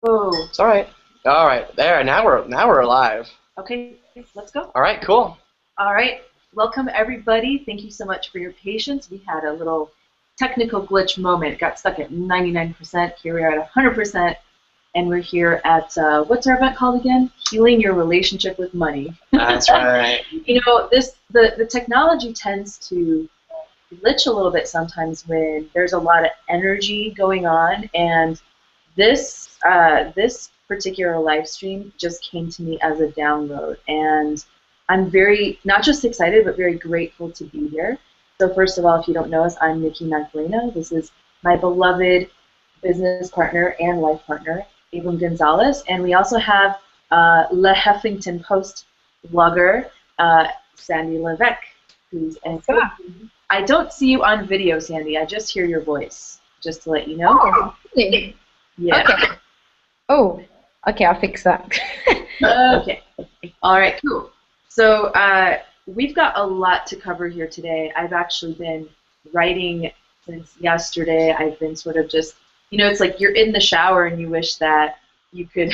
Oh, It's all right. All right, there. Now we're live. okay, let's go. All right, cool. All right, welcome everybody. Thank you so much for your patience. We had a little technical glitch moment. Got stuck at 99%. Here we are at 100%, and we're here at what's our event called again? Healing your relationship with money. That's right. The technology tends to glitch a little bit sometimes when there's a lot of energy going on, and this particular live stream just came to me as a download, and I'm very not just excited but very grateful to be here. So first of all, if you don't know us, I'm Nikki Magdalena. This is my beloved business partner and life partner, Abram Gonzalez, and we also have Le Huffington Post blogger Sandy Levesque, who's an I don't see you on video, Sandy. I just hear your voice, just to let you know. Oh, really? Yeah. Okay. Oh, okay, I'll fix that. Okay. All right, cool. So we've got a lot to cover here today. I've actually been writing since yesterday. I've been sort of just, it's like you're in the shower and you wish that you could,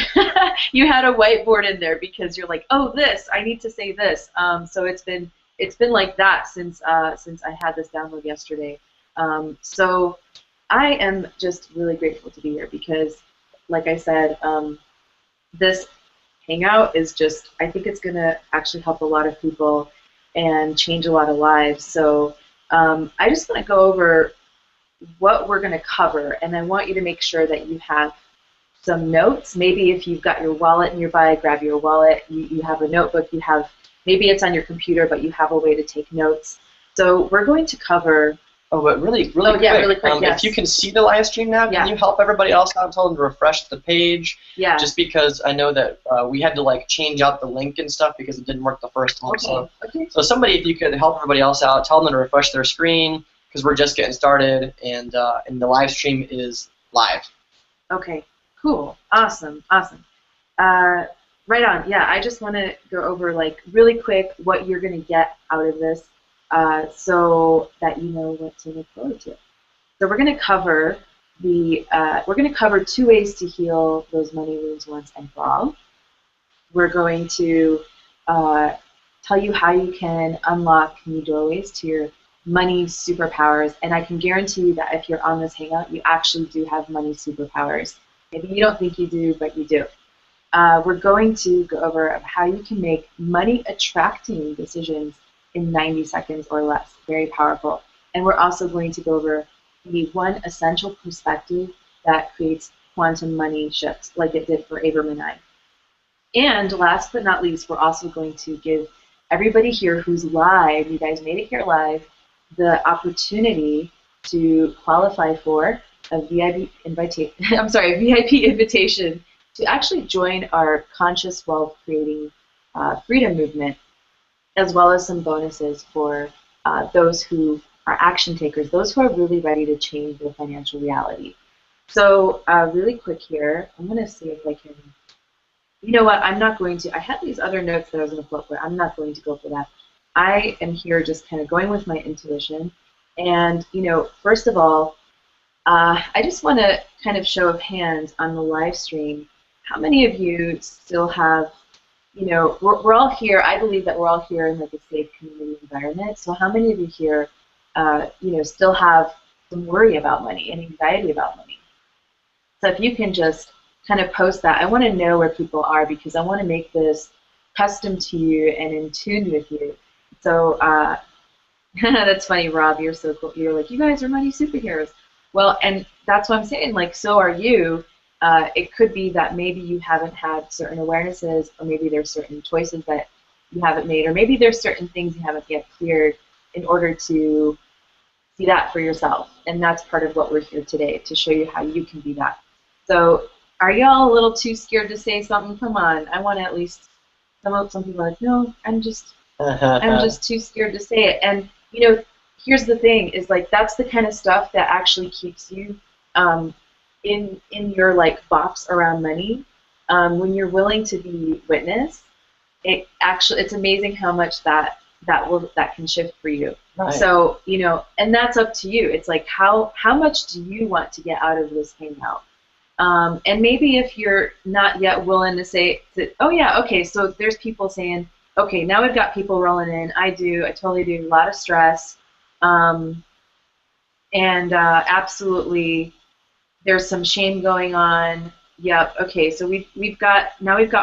you had a whiteboard in there because you're like, oh, I need to say this. So it's been like that since I had this download yesterday. So I am just really grateful to be here because, like I said, this hangout is just, I think it's going to actually help a lot of people and change a lot of lives. So I just want to go over what we're going to cover, and I want you to make sure that you have some notes. Maybe if you've got your wallet nearby, grab your wallet. You have a notebook. Maybe it's on your computer, but you have a way to take notes. So we're going to cover. Oh, but really quick. Yeah, really quick. Yes. If you can see the live stream now, can you help everybody else out and tell them to refresh the page? Yeah. Just because I know that we had to change out the link and stuff because it didn't work the first time. Okay. So somebody, if you could help everybody else out, tell them to refresh their screen because we're just getting started and the live stream is live. Okay. Cool. Awesome. Right on. Yeah, I just want to go over really quick what you're going to get out of this so that you know what to look forward to. So we're going to cover two ways to heal those money wounds once and for all. We're going to tell you how you can unlock new doorways to your money superpowers, and I can guarantee you that if you're on this hangout, you actually do have money superpowers. Maybe you don't think you do, but you do. We're going to go over how you can make money-attracting decisions in 90 seconds or less. Very powerful. And we're also going to go over the one essential perspective that creates quantum money shifts, like it did for Abram and I. And last but not least, we're also going to give everybody here who's live, you guys made it here live, the opportunity to qualify for a VIP invitation to actually join our Conscious Wealth Creating Freedom Movement, as well as some bonuses for those who are action takers, those who are really ready to change their financial reality. So really quick here, I'm going to see if I can, you know what, I'm not going to, I had these other notes that I was going to put, but I'm not going to go for that. I am here just kind of going with my intuition. And, first of all, I just want to kind of show of hands on the live stream. How many of you still have, we're all here. I believe that we're all here in a safe community environment. So how many of you here, still have some worry about money and anxiety about money? So if you can just kind of post that. I want to know where people are because I want to make this custom to you and in tune with you. So that's funny, Rob. You're so cool. You're like, you guys are money superheroes. Well, and that's what I'm saying, so are you. It could be that maybe you haven't had certain awarenesses, or maybe there's certain choices that you haven't made, or maybe there's certain things you haven't yet cleared in order to see that for yourself. And that's part of what we're here today, to show you how you can be that. So are y'all a little too scared to say something? Come on, I want to at least, some people are like, no, I'm just too scared to say it. And, here's the thing, is that's the kind of stuff that actually keeps you in your box around money. When you're willing to be witness, it's amazing how much that can shift for you. Right. So and that's up to you. It's how much do you want to get out of this hangout? And maybe if you're not yet willing to say that, oh yeah, okay, so there's people saying, okay, now we've got people rolling in. I totally do, a lot of stress, um, and absolutely, there's some shame going on. Yep. Okay. So we've got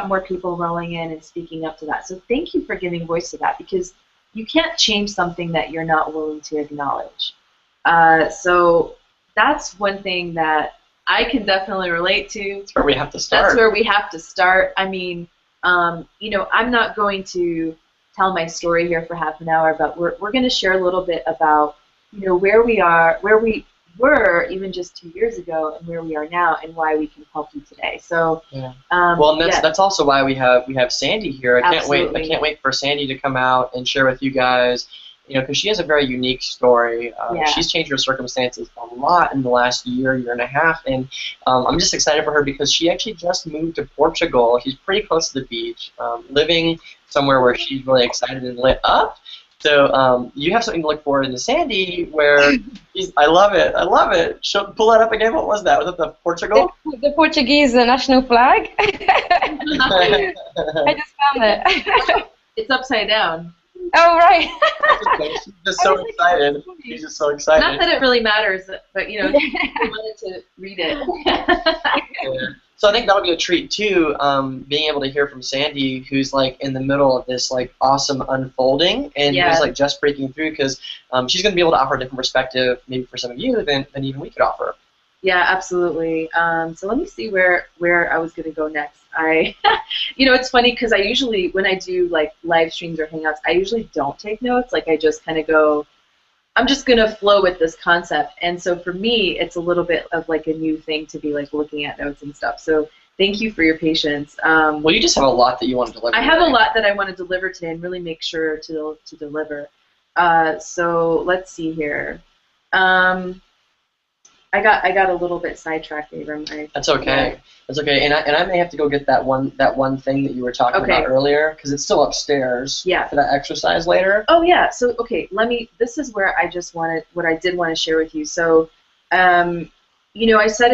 more people rolling in and speaking up to that. So thank you for giving voice to that, because you can't change something that you're not willing to acknowledge. So that's one thing that I can definitely relate to. That's where we have to start. That's where we have to start. I mean, I'm not going to tell my story here for half an hour, but we're going to share a little bit about, where we are, where we were even just 2 years ago, and where we are now, and why we can help you today. So, yeah. Well, and that's also why we have Sandy here. I Absolutely. can't wait for Sandy to come out and share with you guys. Because she has a very unique story. Yeah. She's changed her circumstances a lot in the last year and a half, and I'm just excited for her because she actually just moved to Portugal. She's pretty close to the beach, living somewhere where she's really excited and lit up. So you have something to look forward to Sandy, where I love it. I love it. Pull that up again. What was that? Was it the Portugal? The Portuguese national flag. I just found it. it's upside down. Oh, right. She's just so excited. She's just so excited. Not that it really matters, but she wanted to read it. Yeah. So I think that'll be a treat too, being able to hear from Sandy, who's like in the middle of this like awesome unfolding, and who's like just breaking through, because she's going to be able to offer a different perspective, maybe for some of you, than even we could offer. Yeah, absolutely. So let me see where I was going to go next. It's funny because I usually, when I do like live streams or hangouts, I usually don't take notes. Like I just kind of go, I'm just going to flow with this concept. And so for me, it's a little bit of like a new thing to be like looking at notes and stuff. So thank you for your patience. Well, you just have a lot that you want to deliver. I have a lot that I want to deliver today and really make sure to deliver. So let's see here. I got a little bit sidetracked, Abram. That's okay. Yeah. That's okay. And I may have to go get that one thing that you were talking about earlier, because it's still upstairs. Yeah. For that exercise later. Oh yeah. So okay, this is where I just wanted what I did want to share with you. So, I said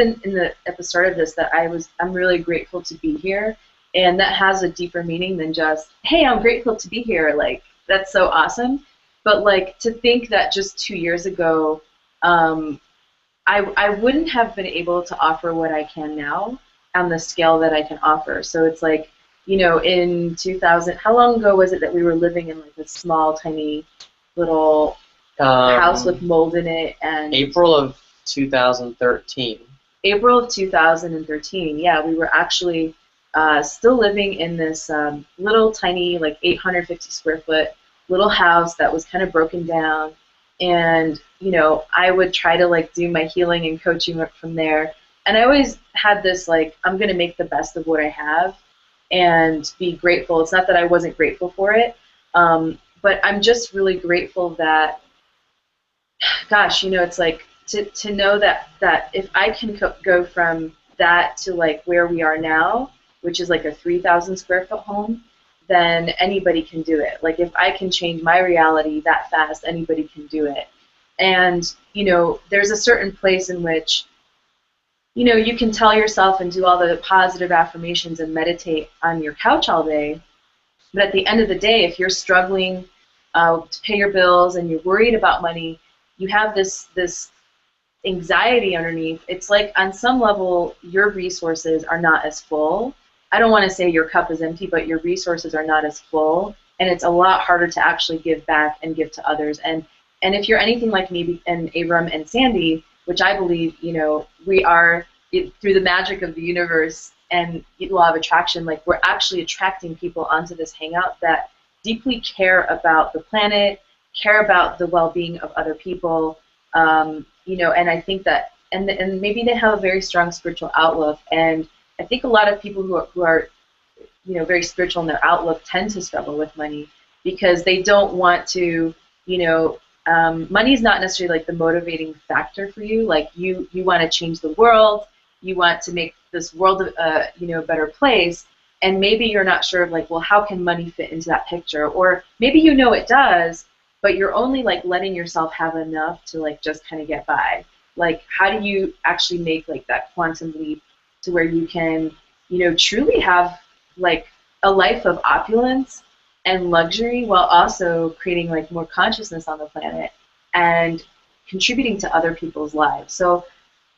at the start of this that I'm really grateful to be here, and that has a deeper meaning than just, hey, I'm grateful to be here. Like that's so awesome. But like to think that just 2 years ago, I wouldn't have been able to offer what I can now on the scale that I can offer. So it's like, in 2000, how long ago was it that we were living in like a small, tiny little house with mold in it? And April of 2013. April of 2013, yeah, we were actually still living in this little tiny, like 850 square foot little house that was kind of broken down. And, I would try to like do my healing and coaching from there. And I always had this like, I'm going to make the best of what I have and be grateful. It's not that I wasn't grateful for it, but I'm just really grateful that, gosh, it's like to know that if I can go from that to like where we are now, which is like a 3,000 square foot home, then anybody can do it. Like if I can change my reality that fast, anybody can do it. And, there's a certain place in which, you can tell yourself and do all the positive affirmations and meditate on your couch all day. But at the end of the day, if you're struggling to pay your bills and you're worried about money, you have this anxiety underneath. It's like on some level, your resources are not as full. I don't want to say your cup is empty, but your resources are not as full, and it's a lot harder to actually give back and give to others. And if you're anything like me and Abram and Sandy, which I believe, we are, through the magic of the universe and law of attraction, like we're actually attracting people onto this hangout that deeply care about the planet, care about the well-being of other people, and I think that, and maybe they have a very strong spiritual outlook, and I think a lot of people who are very spiritual in their outlook tend to struggle with money because they don't want to, money is not necessarily like the motivating factor for you. Like you want to change the world, you want to make this world a better place, and maybe you're not sure of like, well, how can money fit into that picture? Or maybe it does, but you're only like letting yourself have enough to like just kind of get by. Like how do you actually make like that quantum leap to where you can, truly have like a life of opulence and luxury while also creating like more consciousness on the planet and contributing to other people's lives. So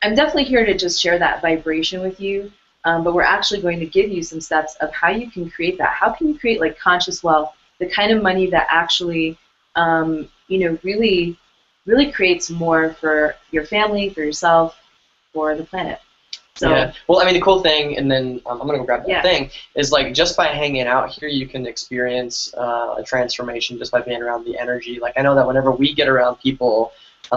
I'm definitely here to just share that vibration with you, but we're actually going to give you some steps of how you can create that. How can you create like conscious wealth, the kind of money that actually, really, really creates more for your family, for yourself, for the planet. So, yeah. Well, I mean, the cool thing, and then I'm going to go grab that yeah. thing, is like just by hanging out here, you can experience a transformation just by being around the energy. Like I know that whenever we get around people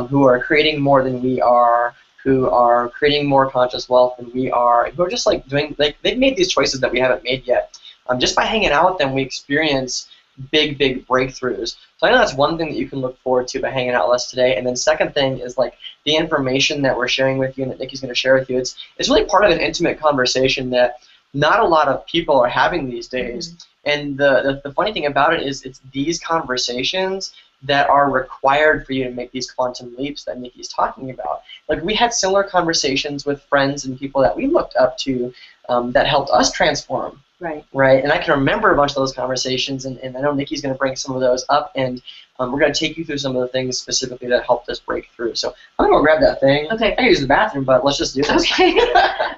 who are creating more than we are, who are creating more conscious wealth than we are, who are just like doing, like they've made these choices that we haven't made yet. Just by hanging out with them, we experience big, big breakthroughs. So I know that's one thing that you can look forward to by hanging out with us today. And then second thing is like the information that we're sharing with you and that Nikki's going to share with you. It's really part of an intimate conversation that not a lot of people are having these days. Mm-hmm. And the funny thing about it is it's these conversations that are required for you to make these quantum leaps that Nikki's talking about. Like we had similar conversations with friends and people that we looked up to that helped us transform. Right. And I can remember a bunch of those conversations, and I know Nikki's going to bring some of those up, and we're going to take you through some of the things specifically that helped us break through. So I'm going to go grab that thing. Okay. I can use the bathroom, but let's just do this. Okay.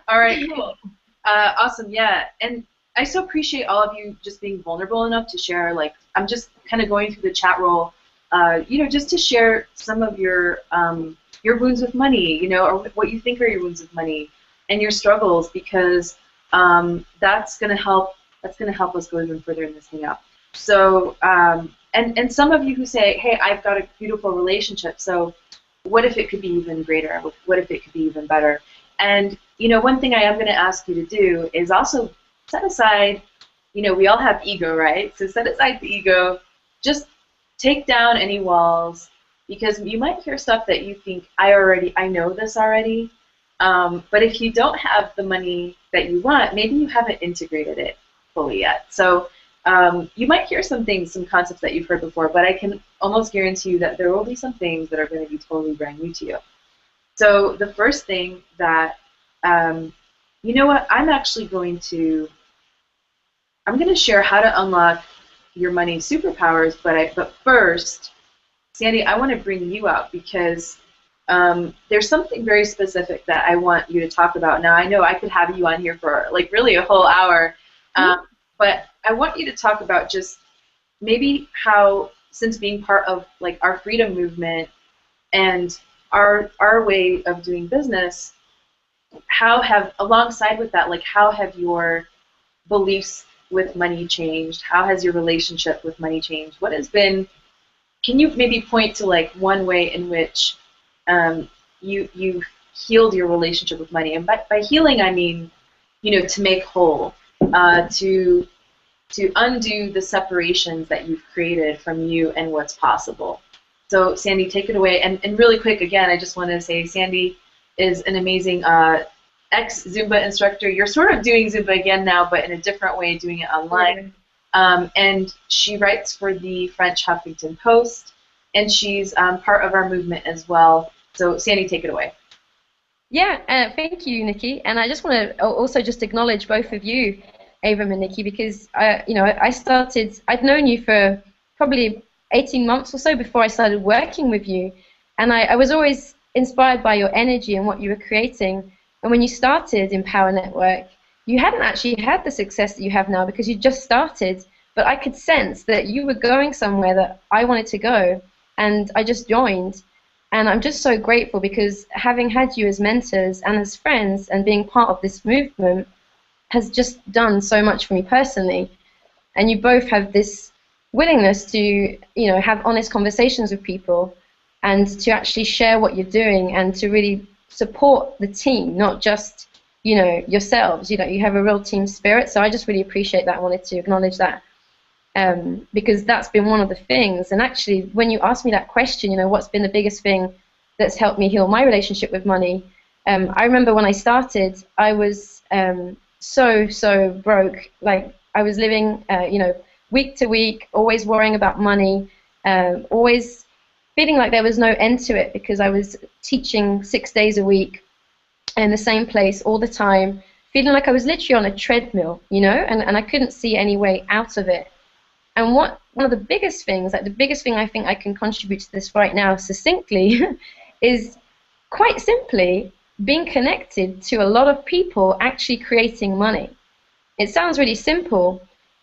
All right, cool. Awesome, yeah. And I so appreciate all of you just being vulnerable enough to share. Like, I'm just kind of going through the chat roll, just to share some of your wounds with money, or what you think are your wounds with money and your struggles, because that's going to help us go even further in this hangout. So, and some of you who say, hey, I've got a beautiful relationship, so what if it could be even greater? What if it could be even better? And, one thing I am going to ask you to do is also set aside, we all have ego, right? So set aside the ego, just take down any walls, because you might hear stuff that you think, I know this already. But if you don't have the money that you want, maybe you haven't integrated it fully yet. So you might hear some things, some concepts that you've heard before, but I can almost guarantee you that there will be some things that are going to be totally brand new to you. So the first thing that, I'm actually going to share how to unlock your money superpowers, but first, Sandy, I want to bring you out because there's something very specific that I want you to talk about. Now, I know I could have you on here for like really a whole hour, but I want you to talk about just maybe how, since being part of like our freedom movement and our way of doing business, alongside with that, like how have your beliefs with money changed? How has your relationship with money changed? What has been, can you maybe point to like one way in which you healed your relationship with money? And by healing, I mean, to make whole, to undo the separations that you've created from you and what's possible. So Sandy, take it away. And really quick, again, I just want to say Sandy is an amazing ex-Zumba instructor. You're sort of doing Zumba again now, but in a different way, doing it online. And she writes for the French Huffington Post, and she's part of our movement as well. So Sandy, take it away. Yeah, thank you, Nikki. And I just want to also just acknowledge both of you, Avram and Nikki, because I'd known you for probably 18 months or so before I started working with you, and I was always inspired by your energy and what you were creating. And when you started Empower Network, you hadn't actually had the success that you have now because you just started, but I could sense that you were going somewhere that I wanted to go, and I just joined. And I'm just so grateful because having had you as mentors and as friends and being part of this movement has just done so much for me personally. And you both have this willingness to, have honest conversations with people and to actually share what you're doing and to really support the team, not just, yourselves. You have a real team spirit. So I just really appreciate that. I wanted to acknowledge that. Because that's been one of the things. And actually, when you asked me that question, what's been the biggest thing that's helped me heal my relationship with money, I remember when I started, I was so broke. Like, I was living, week to week, always worrying about money, always feeling like there was no end to it because I was teaching 6 days a week in the same place all the time, feeling like I was literally on a treadmill, you know, and I couldn't see any way out of it. And one of the biggest things, like the biggest thing I think I can contribute to this right now succinctly, is quite simply being connected to a lot of people actually creating money. It sounds really simple,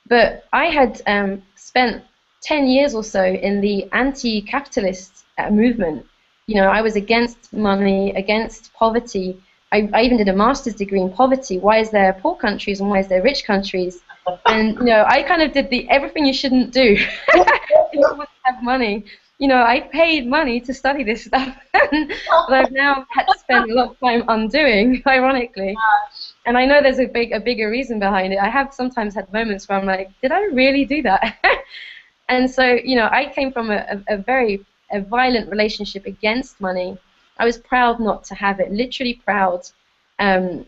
but I had spent 10 years or so in the anti-capitalist movement. You know, I was against money, against poverty. I even did a master's degree in poverty. Why is there poor countries and why is there rich countries? And, you know, I kind of did the everything you shouldn't do if you want to have money. You know, I paid money to study this stuff, but I've now had to spend a lot of time undoing, ironically. And I know there's a bigger reason behind it. I have sometimes had moments where I'm like, did I really do that? And so, you know, I came from a very violent relationship against money. I was proud not to have it, literally proud. And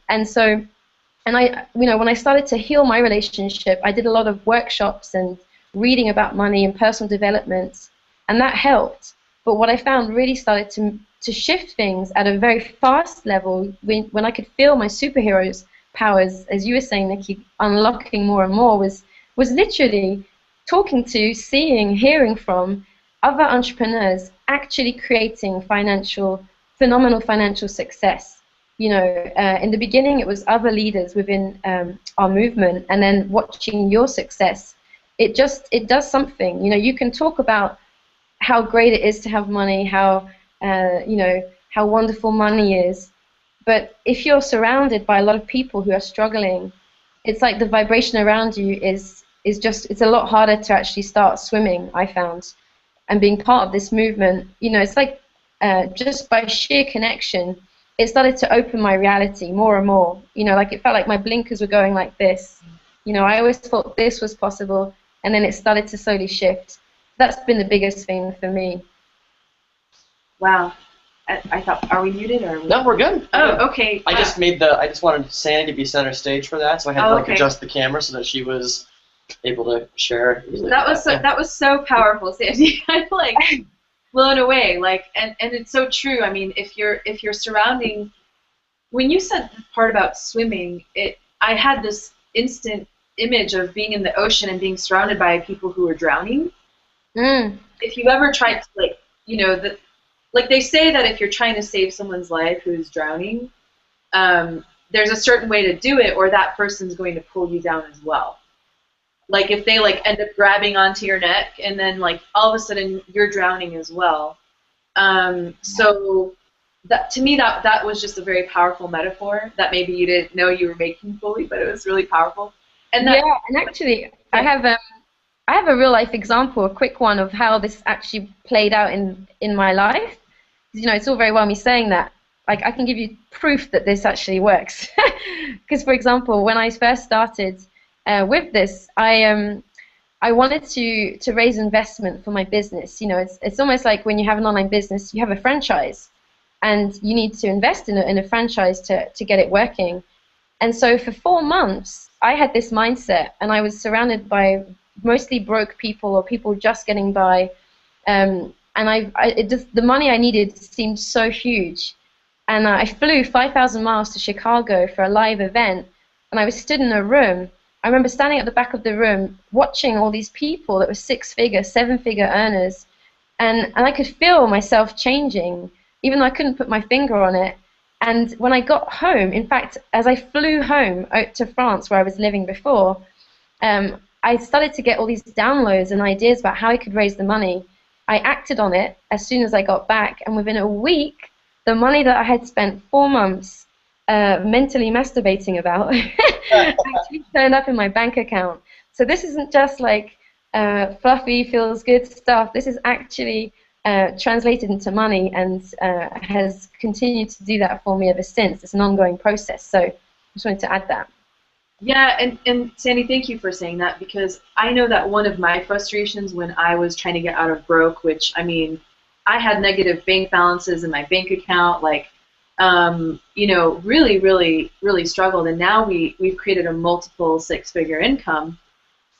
I, you know, when I started to heal my relationship, I did a lot of workshops and reading about money and personal development, and that helped. But what I found really started to shift things at a very fast level when I could feel my superheroes powers, as you were saying, Nikki, unlocking more and more, was literally talking to, seeing, hearing from other entrepreneurs actually creating phenomenal financial success. You know, in the beginning it was other leaders within our movement, and then watching your success, it does something. You know, you can talk about how great it is to have money, how you know, how wonderful money is, but if you're surrounded by a lot of people who are struggling, it's like the vibration around you is just, it's a lot harder to actually start swimming, I found. And being part of this movement, you know, it's like just by sheer connection, it started to open my reality more and more. You know, like it felt like my blinkers were going like this. You know, I always thought this was possible, and then it started to slowly shift. That's been the biggest thing for me. Wow. I thought, are we muted or? No, we're good. Oh, okay. I just wanted Sandy to be center stage for that, so I had to adjust the camera so that she was able to share. That was so powerful, Sandy. I'm like blown away. Like, and it's so true. I mean, if you're surrounding, when you said the part about swimming, I had this instant image of being in the ocean and being surrounded by people who are drowning. If you ever tried to, like, you know, like they say that if you're trying to save someone's life who's drowning, there's a certain way to do it, or that person's going to pull you down as well. Like if they like end up grabbing onto your neck, and then like all of a sudden you're drowning as well. So that, to me, that was just a very powerful metaphor that maybe you didn't know you were making fully, but it was really powerful. And that, yeah, and actually, I have a real life example, a quick one of how this actually played out in my life. You know, it's all very well me saying that. Like, I can give you proof that this actually works. Because, for example, when I first started with this, I wanted to raise investment for my business. You know, it's almost like when you have an online business, you have a franchise, and you need to invest in a franchise to get it working. And so for 4 months, I had this mindset, and I was surrounded by mostly broke people or people just getting by. And the money I needed seemed so huge. And I flew 5,000 miles to Chicago for a live event, and I was stood in a room. I remember standing at the back of the room watching all these people that were 6-figure, 7-figure earners, and I could feel myself changing, even though I couldn't put my finger on it. And when I got home, in fact, as I flew home out to France where I was living before, I started to get all these downloads and ideas about how I could raise the money. I acted on it as soon as I got back, and within a week, the money that I had spent 4 months mentally masturbating about actually turned up in my bank account. So this isn't just like fluffy, feels good stuff. This is actually translated into money, and has continued to do that for me ever since. It's an ongoing process. So I just wanted to add that. Yeah, and Sandy, thank you for saying that, because I know that one of my frustrations when I was trying to get out of broke, which, I mean, I had negative bank balances in my bank account, like, you know, really, really, really struggled, and now we've created a multiple 6-figure income.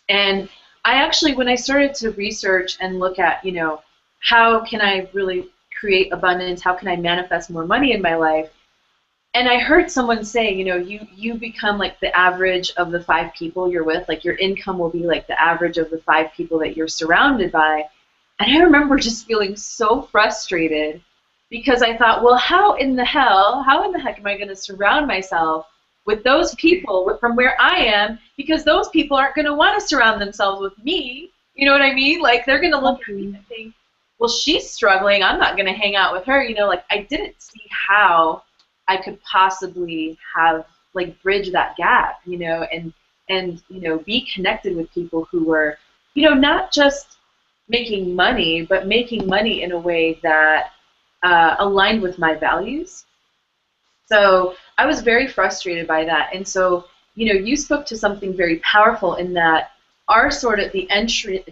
And I actually, when I started to research and look at, you know, how can I really create abundance, how can I manifest more money in my life, And I heard someone say, you become like the average of the 5 people you're with. Like your income will be like the average of the 5 people that you're surrounded by. And I remember just feeling so frustrated because I thought, well, how in the heck am I going to surround myself with those people from where I am? Because those people aren't going to want to surround themselves with me. You know what I mean? Like they're going to look at me and think, well, she's struggling. I'm not going to hang out with her. Like I didn't see how I could possibly have like bridge that gap, and be connected with people who were, not just making money, but making money in a way that aligned with my values. So I was very frustrated by that. And so, you spoke to something very powerful in that our sort of the entrance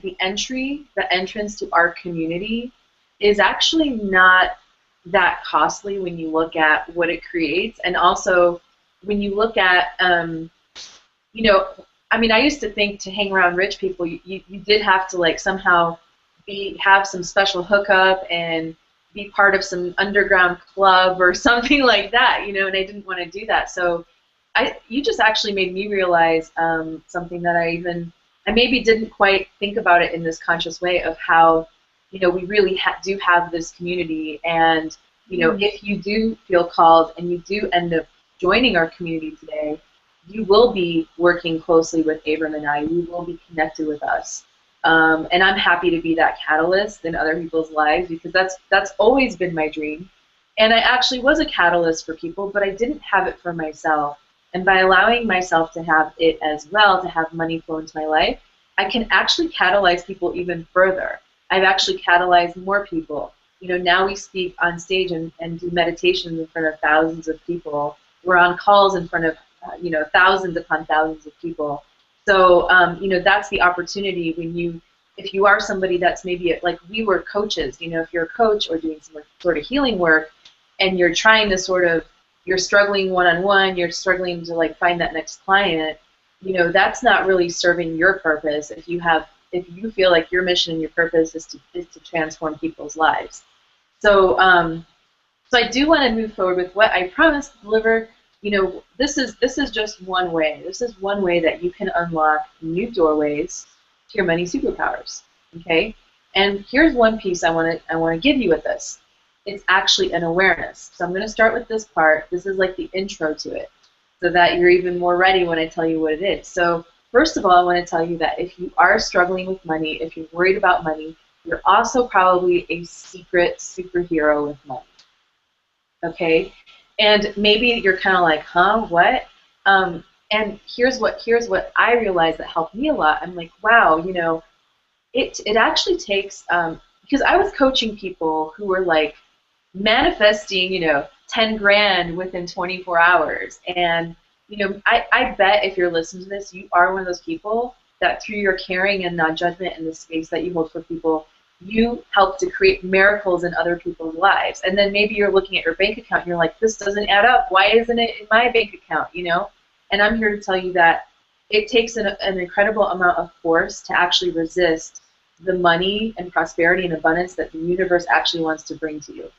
to our community is actually not that costly when you look at what it creates. And also when you look at, I used to think to hang around rich people, you did have to like somehow have some special hookup and be part of some underground club or something like that, and I didn't want to do that. So you just actually made me realize something that I maybe didn't quite think about it in this conscious way of how, we really do have this community. And, if you do feel called and you do end up joining our community today, you will be working closely with Abram and I. You will be connected with us. And I'm happy to be that catalyst in other people's lives because that's always been my dream. And I actually was a catalyst for people, but I didn't have it for myself. And by allowing myself to have it as well, to have money flow into my life, I can actually catalyze people even further. I've actually catalyzed more people. Now we speak on stage and do meditations in front of thousands of people. We're on calls in front of, thousands upon thousands of people. So, that's the opportunity if you are somebody that's maybe, like we were coaches, if you're a coach or doing some sort of healing work and you're trying to you're struggling one-on-one, you're struggling to like find that next client, that's not really serving your purpose if you feel like your mission and your purpose is to transform people's lives. So, so I do want to move forward with what I promised to deliver. This is just one way. This is one way that you can unlock new doorways to your money superpowers. Okay? And here's one piece I want to give you with this. It's actually an awareness. So I'm going to start with this part. This is like the intro to it, so that you're even more ready when I tell you what it is. So first of all, I want to tell you that if you are struggling with money, if you're worried about money, you're also probably a secret superhero with money. Okay? And maybe you're kind of like, huh, what? And here's what I realized that helped me a lot. I'm like, wow, it actually takes, because I was coaching people who were like manifesting, 10 grand within 24 hours. And, I bet if you're listening to this, you are one of those people that through your caring and non-judgment and the space that you hold for people, you help to create miracles in other people's lives. And then maybe you're looking at your bank account and you're like, this doesn't add up. Why isn't it in my bank account, And I'm here to tell you that it takes an incredible amount of force to actually resist the money and prosperity and abundance that the universe actually wants to bring to you.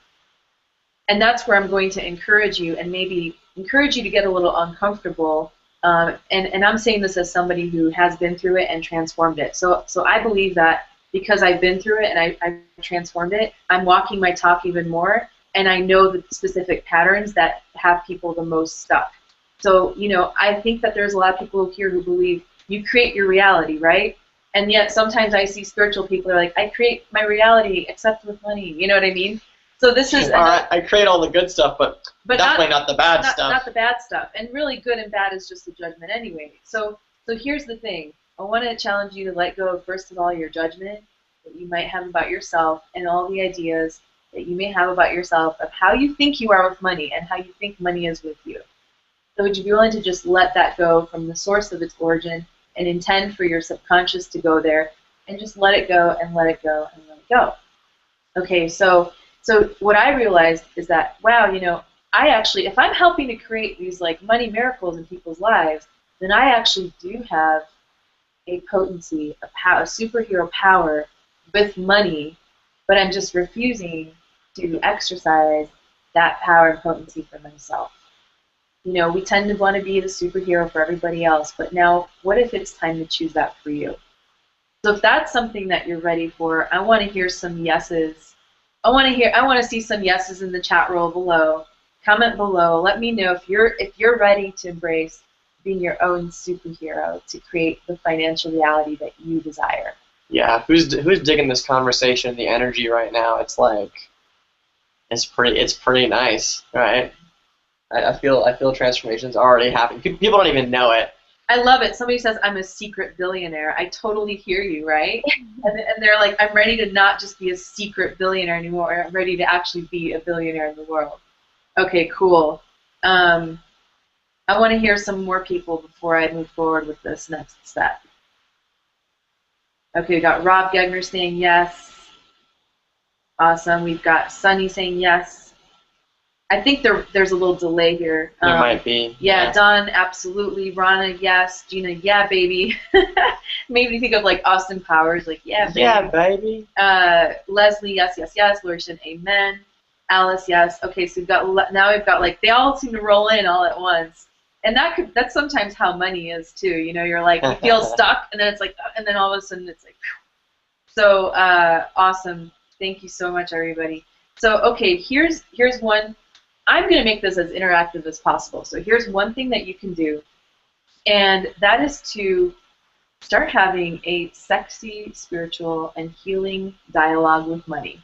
And that's where I'm going to encourage you and maybe encourage you to get a little uncomfortable. And I'm saying this as somebody who has been through it and transformed it. So I believe that because I've been through it and I've transformed it, I'm walking my talk even more, and I know the specific patterns that have people the most stuck. So, I think that there's a lot of people here who believe you create your reality, right? And yet sometimes I see spiritual people who are like, I create my reality except with money. You know what I mean? So this is... I create all the good stuff, but definitely not the bad stuff. Not the bad stuff. And really good and bad is just a judgment anyway. So here's the thing. I want to challenge you to let go of, first of all, your judgment that you might have about yourself and all the ideas that you may have about yourself of how you think you are with money and how you think money is with you. So would you be willing to just let that go from the source of its origin and intend for your subconscious to go there and just let it go and let it go and let it go? Okay, so what I realized is that, wow, I actually, if I'm helping to create these like money miracles in people's lives, then I actually do have a potency, a superhero power with money, but I'm just refusing to exercise that power and potency for myself. You know, we tend to want to be the superhero for everybody else, but now what if it's time to choose that for you? So if that's something that you're ready for, I want to hear some yeses. I want to see some yeses in the chat roll below. Comment below. Let me know if you're ready to embrace being your own superhero to create the financial reality that you desire. Yeah, who's digging this conversation, the energy right now? It's like it's pretty nice, right? I feel transformation's already happening. People don't even know it. I love it. Somebody says, I'm a secret billionaire. I totally hear you, right? And they're like, I'm ready to not just be a secret billionaire anymore. I'm ready to actually be a billionaire in the world. Okay, cool. I want to hear some more people before I move forward with this next step. Okay, we got Rob Gegner saying yes. Awesome. We've got Sunny saying yes. I think there's a little delay here. There might be. Yeah, Don, absolutely. Rana, yes. Gina, yeah, baby. Made me think of like Austin Powers, like, yeah, baby. Yeah, baby. Leslie, yes, yes, yes. Lori said, amen. Alice, yes. Okay, so we've got like they all seem to roll in all at once, and that's sometimes how money is too. You know, you're like you feel stuck, and then it's like, and then all of a sudden it's like, phew. So awesome. Thank you so much, everybody. So okay, here's one. I'm going to make this as interactive as possible. So here's one thing that you can do, and that is to start having a sexy, spiritual, and healing dialogue with money.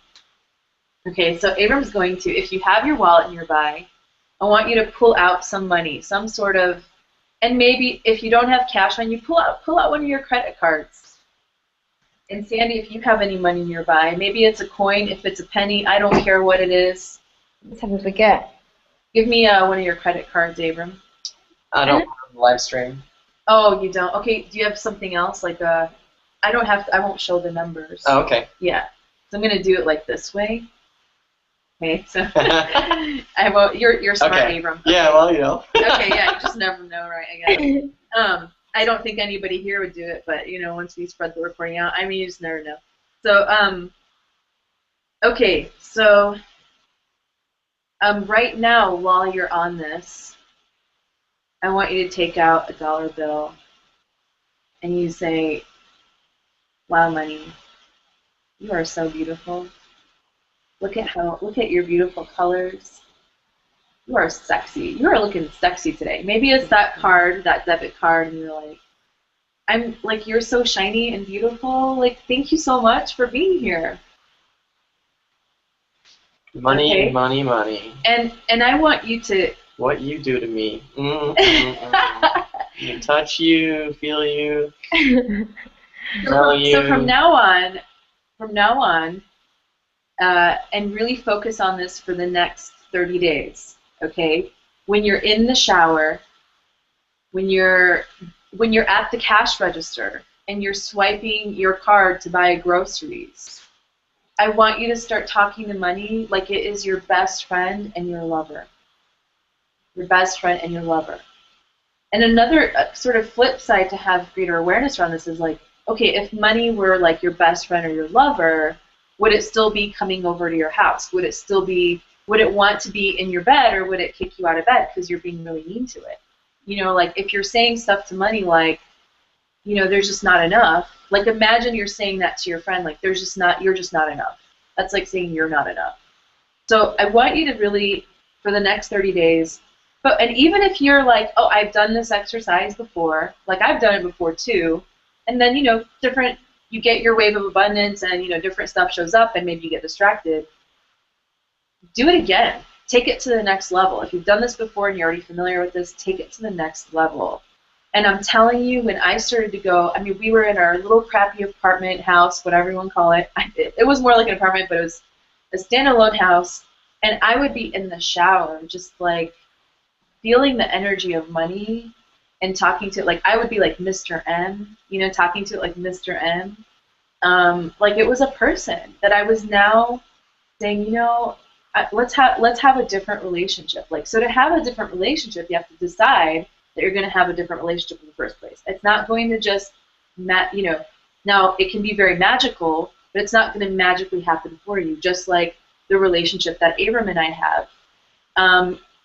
Okay, so Abram's going to, if you have your wallet nearby, I want you to pull out some money, some sort of, and maybe if you don't have cash on you, pull out one of your credit cards. And Sandy, if you have any money nearby, maybe it's a coin, if it's a penny, I don't care what it is. Let's have a forget. Give me one of your credit cards, Abram. I don't have the live stream. Oh, you don't? Okay, do you have something else? Like I won't show the numbers. Oh, okay. Yeah. So I'm going to do it like this way. Okay, so I won't, you're smart, okay. Abram. Okay. Yeah, well, you know. Okay, yeah, you just never know, right? I guess. I don't think anybody here would do it, but, you know, once we spread the recording out, I mean, you just never know. So, okay, so right now, while you're on this, I want you to take out a dollar bill, and you say, wow, money, you are so beautiful. Look at your beautiful colors. You are sexy. You are looking sexy today. Maybe it's that card, that debit card, and you're like, I'm like, you're so shiny and beautiful. Like, thank you so much for being here. Money, okay? Money, money. And I want you to. What you do to me. Touch you, feel you, smell you. So from now on, and really focus on this for the next 30 days. Okay, when you're in the shower, when you're at the cash register and you're swiping your card to buy groceries, I want you to start talking to money like it is your best friend and your lover. Your best friend and your lover. And another sort of flip side to have greater awareness around this is like, okay, if money were like your best friend or your lover, would it still be coming over to your house? Would it want to be in your bed, or would it kick you out of bed because you're being really mean to it? You know, like if you're saying stuff to money like, you know, there's just not enough. Like imagine you're saying that to your friend, like you're just not enough. That's like saying you're not enough. So I want you to really, for the next 30 days, and even if you're like, oh, I've done this exercise before, like I've done it before too, and then, you know, you get your wave of abundance and, you know, different stuff shows up and maybe you get distracted. Do it again. Take it to the next level. If you've done this before and you're already familiar with this, take it to the next level. And I'm telling you, when I started to go, I mean, we were in our little crappy apartment house, whatever you want to call it. It was more like an apartment, but it was a standalone house. And I would be in the shower just like feeling the energy of money and talking to it. Like I would be like Mr. M, you know, talking to it like Mr. M. Like it was a person that I was now saying, you know, let's have a different relationship. Like, so to have a different relationship, you have to decide that you're going to have a different relationship in the first place. It's not going to just, you know, now it can be very magical, but it's not going to magically happen for you. Just like the relationship that Abram and I have.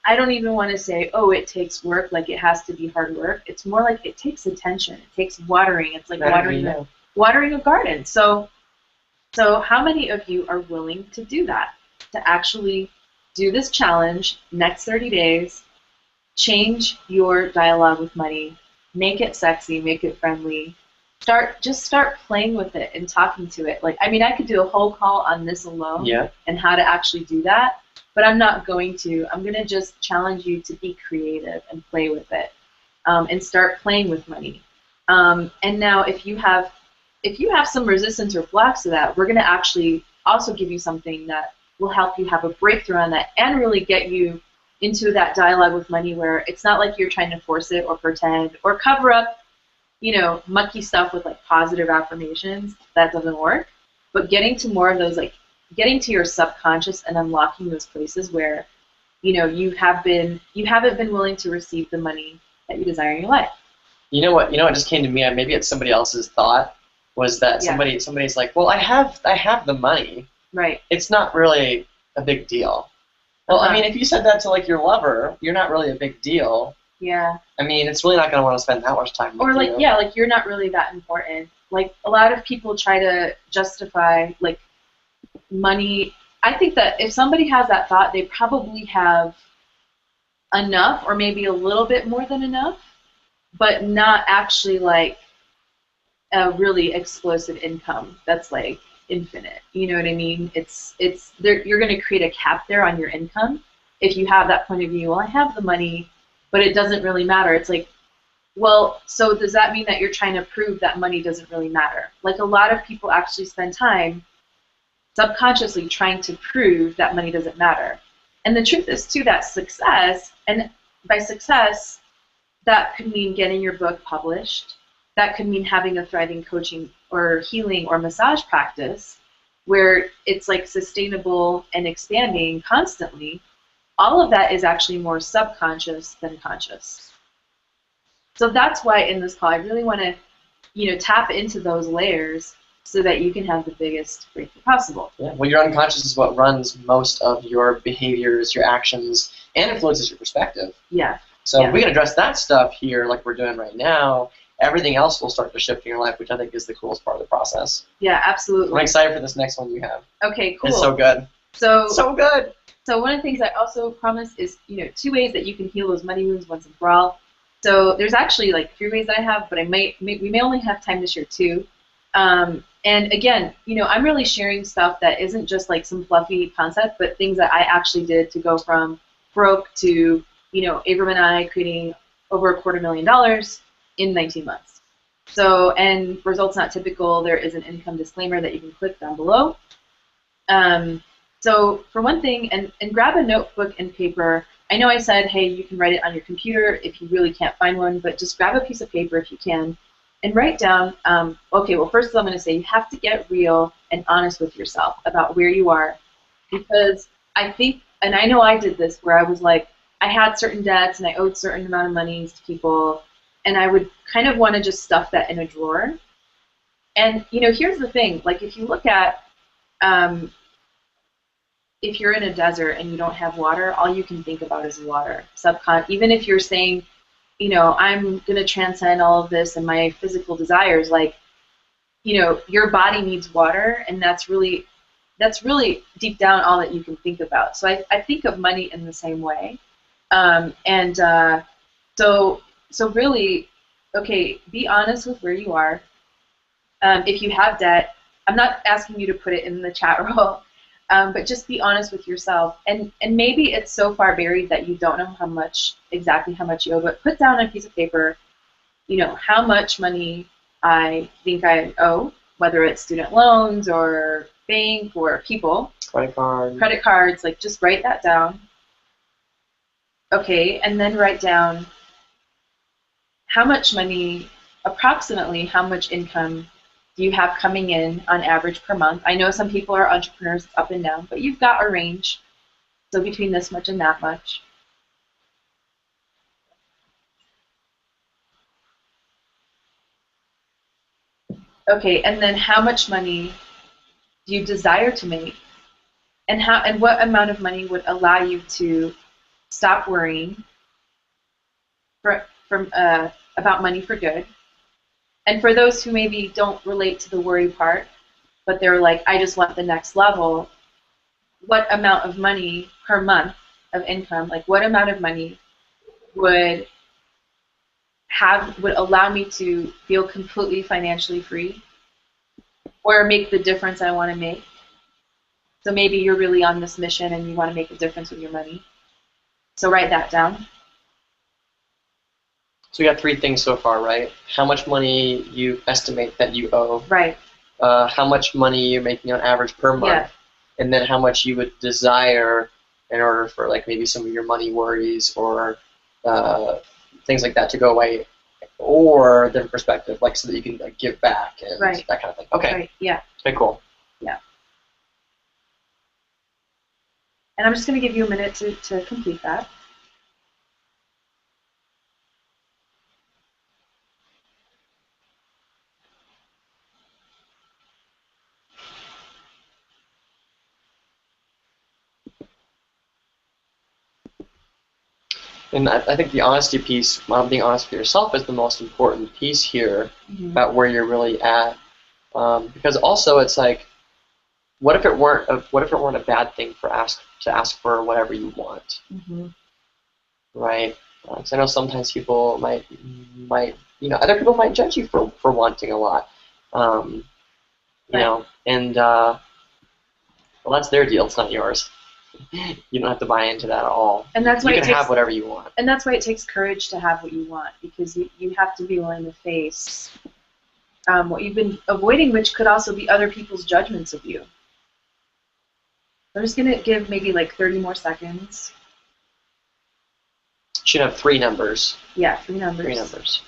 I don't even want to say, oh, it takes work, like it has to be hard work. It's more like it takes attention. It takes watering. It's like watering a garden. So how many of you are willing to do that? To actually do this challenge next 30 days, change your dialogue with money, make it sexy, make it friendly. Just start playing with it and talking to it. Like, I mean, I could do a whole call on this alone and how to actually do that, but I'm not going to. I'm going to just challenge you to be creative and play with it, and start playing with money. And now, if you have some resistance or blocks to that, we're going to actually also give you something that will help you have a breakthrough on that and really get you into that dialogue with money where it's not like you're trying to force it or pretend or cover up, mucky stuff with like positive affirmations. That doesn't work. But getting to more of those, like getting to your subconscious and unlocking those places where, you haven't been willing to receive the money that you desire in your life. You know what just came to me, and maybe it's somebody else's thought, was that somebody's like, well, I have the money. Right. It's not really a big deal. Well, I mean, if you said that to like your lover, you're not really a big deal. Yeah. I mean, it's really not going to want to spend that much time with you. Or like you're not really that important. Like a lot of people try to justify like money. I think that if somebody has that thought, they probably have enough or maybe a little bit more than enough, but not actually like a really explosive income that's like infinite. You know what I mean? It's there. You're going to create a cap there on your income if you have that point of view. Well, I have the money, but it doesn't really matter. It's like, well, so does that mean that you're trying to prove that money doesn't really matter? Like a lot of people actually spend time subconsciously trying to prove that money doesn't matter. And the truth is too that success, and by success, that could mean getting your book published. That could mean having a thriving coaching or healing or massage practice where it's like sustainable and expanding constantly. All of that is actually more subconscious than conscious. So that's why in this call I really want to, tap into those layers so that you can have the biggest breakthrough possible. Yeah. Well, your unconscious is what runs most of your behaviors, your actions, and influences your perspective. Yeah. So if we can address that stuff here like we're doing right now, everything else will start to shift in your life, which I think is the coolest part of the process. Yeah, absolutely. I'm excited for this next one you have. Okay, cool. It's so good. So good. So one of the things I also promise is, 2 ways that you can heal those money wounds once and for all. So there's actually like 3 ways that I have, but we may only have time to share 2. And again, I'm really sharing stuff that isn't just like some fluffy concept, but things that I actually did to go from broke to, Abram and I creating over $250,000 in 19 months. So, and results not typical, there is an income disclaimer that you can click down below. So for one thing, and grab a notebook and paper. I know I said, hey, you can write it on your computer if you really can't find one, but just grab a piece of paper if you can and write down, okay, well, first of all, I'm going to say you have to get real and honest with yourself about where you are, because I think, and I know I did this, where I was like, I had certain debts and I owed certain amount of money to people, and I would kind of want to just stuff that in a drawer. And, here's the thing, like if you look at, if you're in a desert and you don't have water, all you can think about is water. Even if you're saying, I'm going to transcend all of this and my physical desires, like, your body needs water, and that's really deep down all that you can think about. So I think of money in the same way. So really, okay, be honest with where you are. If you have debt, I'm not asking you to put it in the chat roll, but just be honest with yourself. And maybe it's so far buried that you don't know exactly how much you owe, but put down on a piece of paper, how much money I think I owe, whether it's student loans or bank or people. Credit cards, like just write that down. Okay, and then write down how much money, approximately how much income do you have coming in on average per month. I know some people are entrepreneurs up and down, but you've got a range. So between this much and that much. Okay, and then how much money do you desire to make? And what amount of money would allow you to stop worrying about money for good. And for those who maybe don't relate to the worry part, but they're like, I just want the next level, what amount of money per month of income, like what amount of money would allow me to feel completely financially free or make the difference I want to make? So maybe you're really on this mission and you want to make a difference with your money. So write that down. So we got 3 things so far, right? How much money you estimate that you owe. Right. How much money you're making on average per month. Yeah. And then how much you would desire in order for like maybe some of your money worries or things like that to go away, or a different perspective, like so that you can like give back and Right. that kind of thing. Okay. Right. Yeah. Okay, cool. Yeah. And I'm just going to give you a minute to complete that. And I think the honesty piece, being honest with yourself, is the most important piece here about where you're really at. Because also it's like, what if it weren't a bad thing to ask for whatever you want, right? Because I know sometimes people might other people might judge you for wanting a lot, you know, and well, that's their deal. It's not yours. You don't have to buy into that at all. And that's why you can have whatever you want. And that's why it takes courage to have what you want, because you have to be willing to face what you've been avoiding, which could also be other people's judgments of you. I'm just going to give maybe like 30 more seconds. Should have 3 numbers. Yeah, 3 numbers. 3 numbers.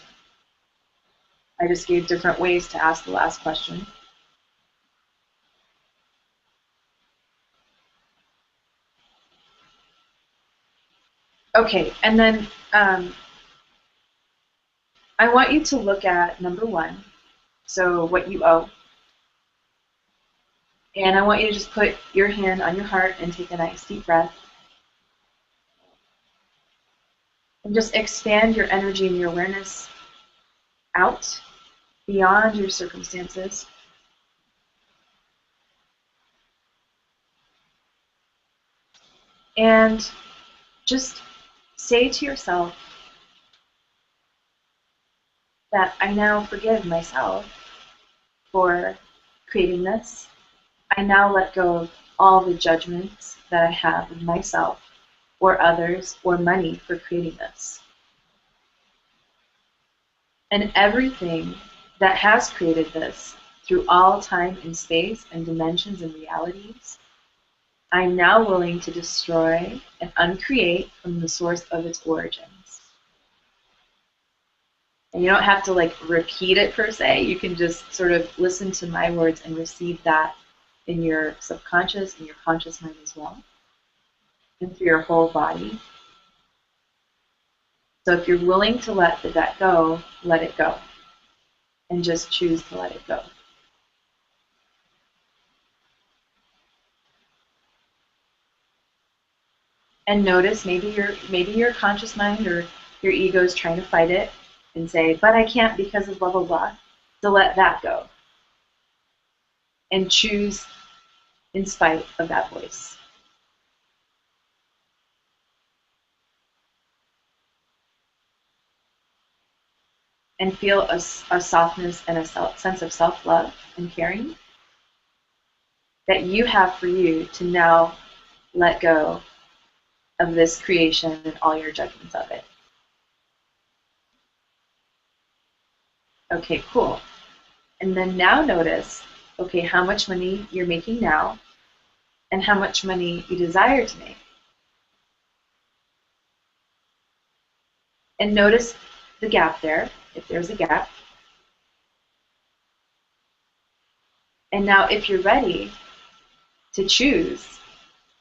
I just gave different ways to ask the last question. Okay, and then I want you to look at number 1, so what you owe. And I want you to just put your hand on your heart and take a nice deep breath. And just expand your energy and your awareness out beyond your circumstances. And just say to yourself that I now forgive myself for creating this. I now let go of all the judgments that I have of myself or others or money for creating this. And everything that has created this through all time and space and dimensions and realities, I'm now willing to destroy and uncreate from the source of its origins. And you don't have to like repeat it per se. You can just sort of listen to my words and receive that in your subconscious and your conscious mind as well, and through your whole body. So if you're willing to let the debt go, let it go. And just choose to let it go. And notice maybe your conscious mind or your ego is trying to fight it and say, but I can't because of blah, blah, blah. So let that go. And choose in spite of that voice. And feel a softness and a sense of self-love and caring that you have for you to now let go of this creation and all your judgments of it. Okay, cool. And then now notice, okay, how much money you're making now and how much money you desire to make. And notice the gap there, if there's a gap. And now if you're ready to choose,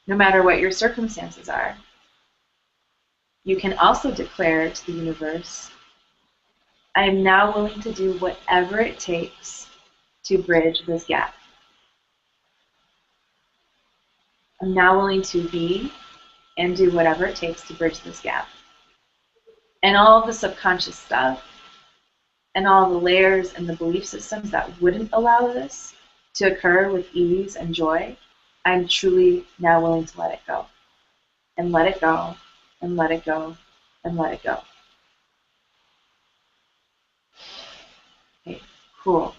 no matter what your circumstances are, you can also declare to the universe, I am now willing to do whatever it takes to bridge this gap. I'm now willing to be and do whatever it takes to bridge this gap. And all of the subconscious stuff and all the layers and the belief systems that wouldn't allow this to occur with ease and joy, I'm truly now willing to let it go. And let it go, and let it go, and let it go. Okay, cool.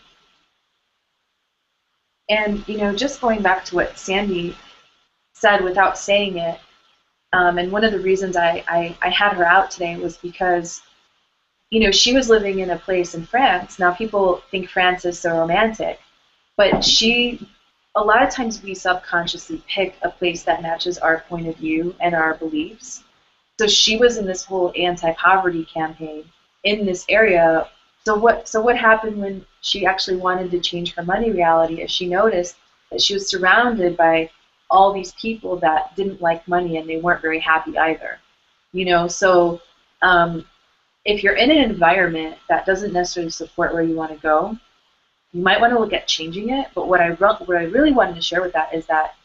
And, just going back to what Sandy said without saying it, and one of the reasons I had her out today was because, she was living in a place in France. Now, people think France is so romantic, but a lot of times we subconsciously pick a place that matches our point of view and our beliefs. So she was in this whole anti-poverty campaign in this area. So what happened when she actually wanted to change her money reality is she noticed that she was surrounded by all these people that didn't like money and they weren't very happy either. So if you're in an environment that doesn't necessarily support where you want to go, you might want to look at changing it. But what I really wanted to share with that is that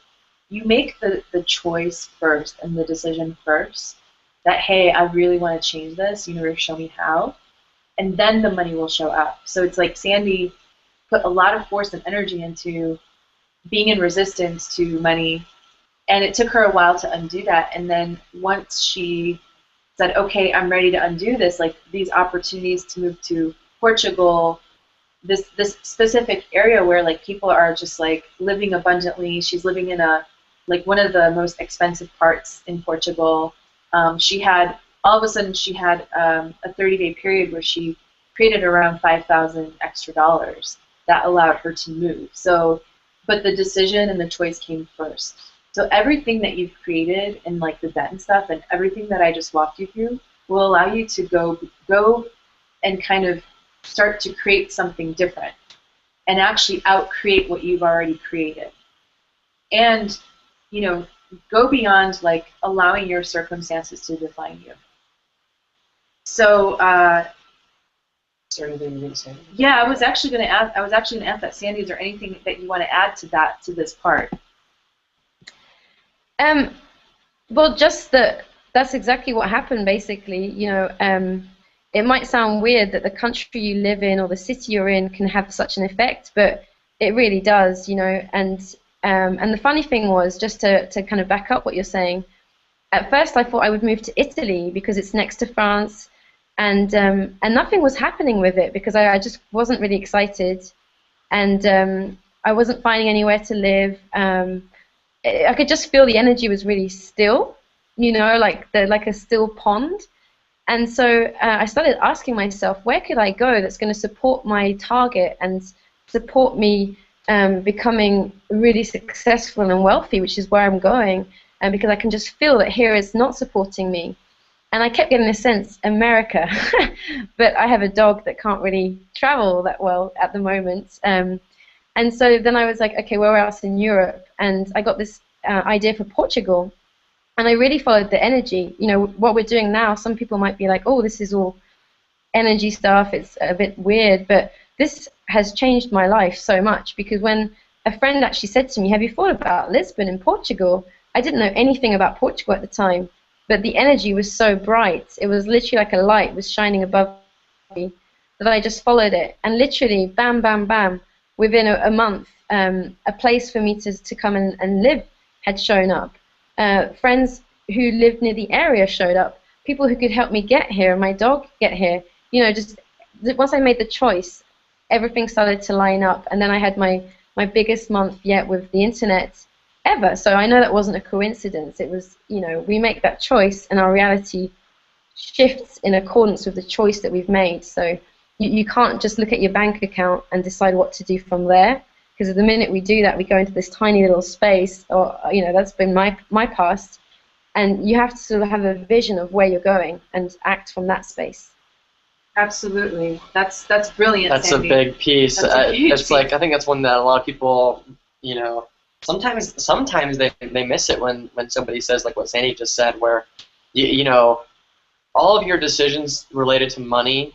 you make the choice first and the decision first that, hey, I really want to change this, universe, show me how, and then the money will show up. So it's like Sandy put a lot of force and energy into being in resistance to money, and it took her a while to undo that. And then once she said, okay, I'm ready to undo this, like these opportunities to move to Portugal, this specific area where like people are just like living abundantly. She's living in one of the most expensive parts in Portugal. She had all of a sudden a 30-day period where she created around $5,000 extra that allowed her to move. So, but the decision and the choice came first. So everything that you've created and like the debt and stuff and everything that I just walked you through will allow you to go and kind of start to create something different and actually out-create what you've already created. And, go beyond like allowing your circumstances to define you. So, is there anything you want to say? Yeah, I was actually going to ask that, Sandy. Is there anything that you want to add to this part? Well, just that's exactly what happened, basically. It might sound weird that the country you live in or the city you're in can have such an effect, but it really does, And the funny thing was, just to kind of back up what you're saying, at first I thought I would move to Italy because it's next to France, and nothing was happening with it because I just wasn't really excited, and I wasn't finding anywhere to live. I could just feel the energy was really still, like a still pond. And so I started asking myself, where could I go that's going to support my target and support me becoming really successful and wealthy, which is where I'm going, because I can just feel that here is not supporting me. And I kept getting a sense, America, but I have a dog that can't really travel that well at the moment. And so then I was like, okay, where else in Europe? And I got this idea for Portugal. And I really followed the energy. What we're doing now, some people might be like, oh, this is all energy stuff. It's a bit weird. But this has changed my life so much because when a friend actually said to me, have you thought about Lisbon in Portugal? I didn't know anything about Portugal at the time. But the energy was so bright. It was literally like a light was shining above me that I just followed it. And literally, bam, bam, bam, within a month, a place for me to come and live had shown up. Friends who lived near the area showed up. People who could help me get here, my dog get here. Just once I made the choice, everything started to line up. And then I had my biggest month yet with the internet ever. So I know that wasn't a coincidence. It was, we make that choice and our reality shifts in accordance with the choice that we've made. So you can't just look at your bank account and decide what to do from there. Because the minute we do that, we go into this tiny little space, or that's been my past, and you have to sort of have a vision of where you're going and act from that space. Absolutely, that's brilliant. That's Sandy. A big piece. That's a huge it's piece. Like I think that's one that a lot of people, sometimes they miss it when somebody says like what Sandy just said, where all of your decisions related to money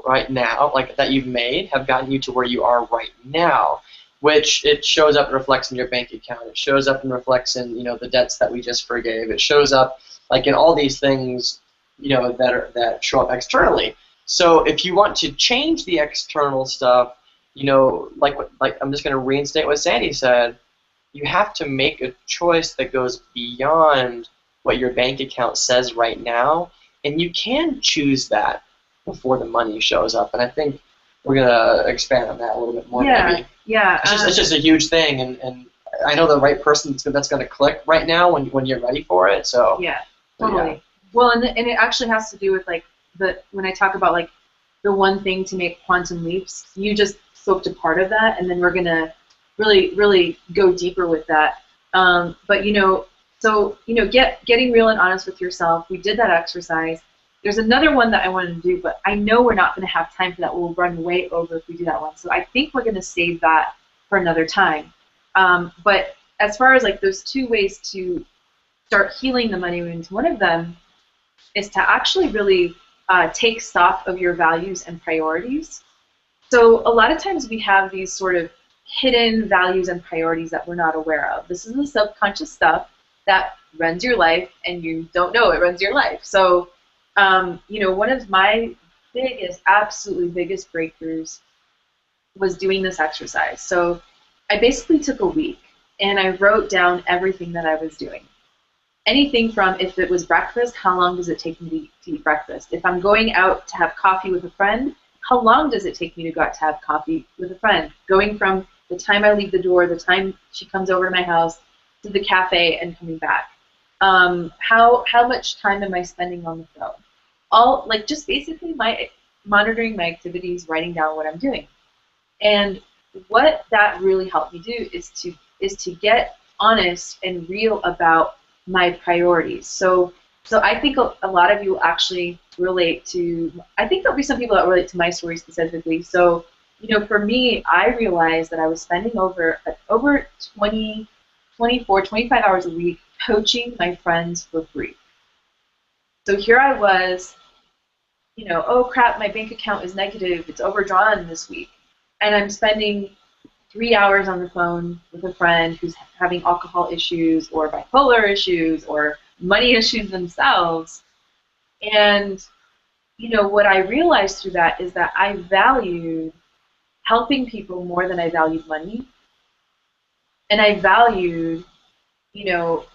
right now, like that you've made, have gotten you to where you are right now. which it shows up and reflects in your bank account. It shows up and reflects in, the debts that we just forgave. It shows up like in all these things, that show up externally. So if you want to change the external stuff, like I'm just going to reinstate what Sandy said, you have to make a choice that goes beyond what your bank account says right now, and you can choose that before the money shows up. And I think we're going to expand on that a little bit more. Maybe. Yeah. It's just a huge thing, and I know the right person that's going to click right now when you're ready for it. So yeah, totally. Yeah. Well, and it actually has to do with like when I talk about like the one thing to make quantum leaps. You just spoke to part of that, and then we're gonna really go deeper with that. But getting real and honest with yourself. We did that exercise. There's another one that I wanted to do, but I know we're not going to have time for that. We'll run way over if we do that one. So I think we're going to save that for another time. But as far as like those two ways to start healing the money wounds, one of them is to actually really take stock of your values and priorities. So a lot of times we have these sort of hidden values and priorities that we're not aware of. This is the subconscious stuff that runs your life, and you don't know it runs your life. So one of my absolutely biggest breakthroughs was doing this exercise. So I basically took a week and I wrote down everything that I was doing. Anything from, if it was breakfast, how long does it take me to eat breakfast? If I'm going out to have coffee with a friend, how long does it take me to go out to have coffee with a friend? Going from the time I leave the door, the time she comes over to my house, to the cafe and coming back. How much time am I spending on the phone? All like just basically monitoring my activities, writing down what I'm doing. And what that really helped me do is to get honest and real about my priorities. So I think a lot of you will actually relate to, I think there'll be some people that relate to my story specifically. So, for me, I realized that I was spending over 24, 25 hours a week coaching my friends for free. So here I was, oh crap, my bank account is negative, it's overdrawn this week. And I'm spending 3 hours on the phone with a friend who's having alcohol issues or bipolar issues or money issues themselves. And, what I realized through that is that I valued helping people more than I valued money. And I valued,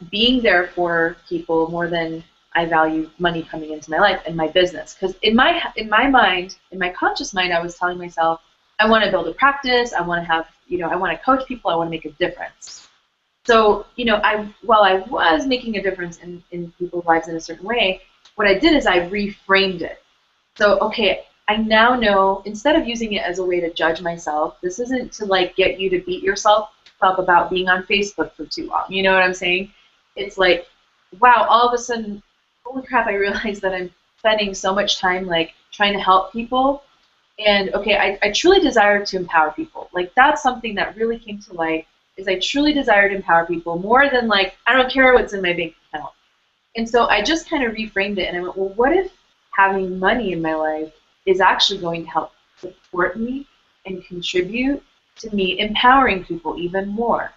being there for people more than I value money coming into my life and my business. Because in my mind, in my conscious mind, I was telling myself, I want to build a practice. I want to have, I want to coach people. I want to make a difference. So, while I was making a difference in people's lives in a certain way, what I did is I reframed it. So, okay, I now know, instead of using it as a way to judge myself, this isn't to like get you to beat yourself up about being on Facebook for too long. You know what I'm saying? It's like, wow, all of a sudden, holy crap, I realized that I'm spending so much time like trying to help people. And okay, I truly desire to empower people. Like that's something that really came to light, is I truly desire to empower people more than like, I don't care what's in my bank account. And so I just kind of reframed it and I went, well, what if having money in my life is actually going to help support me and contribute to me empowering people even more?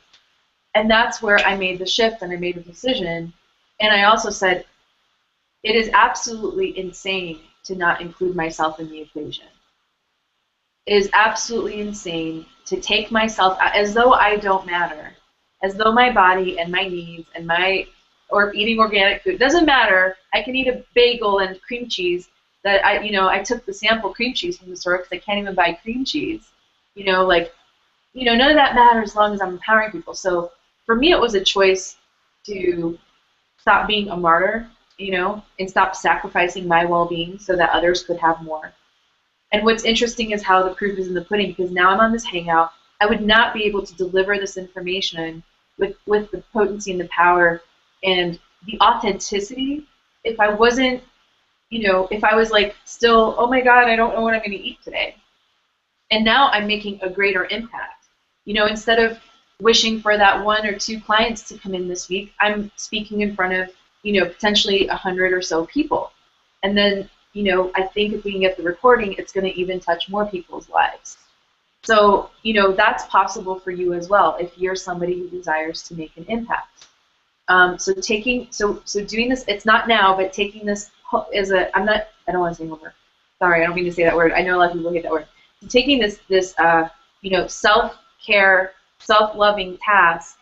And that's where I made the shift and I made a decision. And I also said, it is absolutely insane to not include myself in the equation. It is absolutely insane to take myself as though I don't matter, as though my body and my needs and or eating organic food doesn't matter. I can eat a bagel and cream cheese. That I took the sample cream cheese from the store because I can't even buy cream cheese. None of that matters as long as I'm empowering people. So for me, it was a choice to stop being a martyr, and stop sacrificing my well-being so that others could have more. And what's interesting is how the proof is in the pudding, because now I'm on this Hangout. I would not be able to deliver this information with the potency and the power and the authenticity if I wasn't, if I was like still, oh my God, I don't know what I'm going to eat today. And now I'm making a greater impact. Instead of wishing for that 1 or 2 clients to come in this week, I'm speaking in front of, potentially 100 or so people. And then, I think if we can get the recording, it's going to even touch more people's lives. So, that's possible for you as well if you're somebody who desires to make an impact. So doing this, it's not now, but taking this is I don't want to say homework. Sorry, I don't mean to say that word. I know a lot of people hate that word. So taking this self-care, self-loving task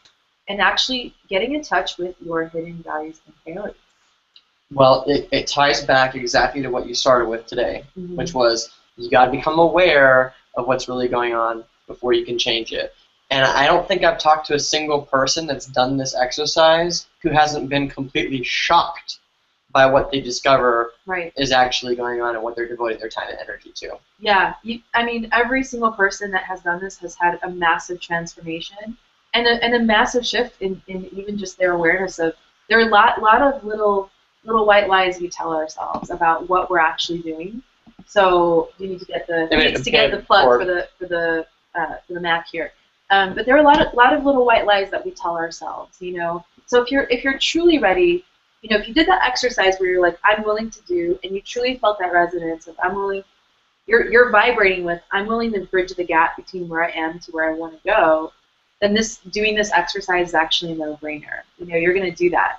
and actually getting in touch with your hidden values and priorities. Well, it ties back exactly to what you started with today, Mm-hmm. which was you got to become aware of what's really going on before you can change it. And I don't think I've talked to a single person that's done this exercise who hasn't been completely shocked by what they discover Right. is actually going on and what they're devoting their time and energy to. Yeah, every single person that has done this has had a massive transformation and a massive shift in even just their awareness of. There are a lot of little white lies we tell ourselves about what we're actually doing. So you need to get the plug for the Mac here. But there are a lot of little white lies that we tell ourselves. So if you're truly ready, if you did that exercise where you're like, I'm willing to do, and you truly felt that resonance of I'm willing, you're vibrating with I'm willing to bridge the gap between where I am to where I want to go, then doing this exercise is actually a no-brainer. You're going to do that.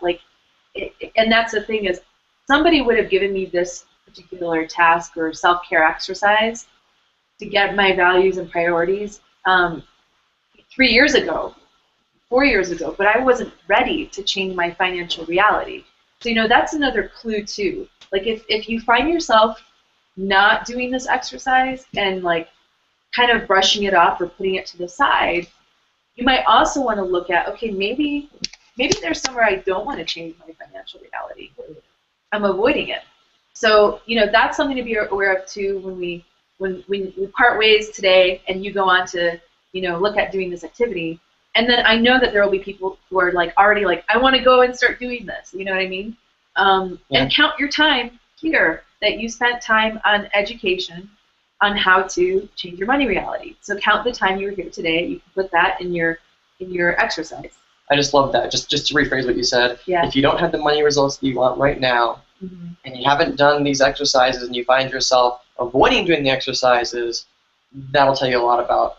And that's the thing is, somebody would have given me this particular task or self-care exercise to get my values and priorities 3 years ago, 4 years ago, but I wasn't ready to change my financial reality. So, that's another clue too. Like if you find yourself not doing this exercise and kind of brushing it off or putting it to the side, you might also want to look at, okay, maybe there's somewhere I don't want to change my financial reality. I'm avoiding it. So, that's something to be aware of too when we part ways today and you go on to, look at doing this activity. And then I know that there will be people who are already I want to go and start doing this. You know what I mean? Yeah. And count your time here that you spent time on education on how to change your money reality. So count the time you were here today. You can put that in your exercise. I just love that. Just to rephrase what you said, Yeah. If you don't have the money results that you want right now, Mm-hmm. and you haven't done these exercises and you find yourself avoiding doing the exercises, that'll tell you a lot about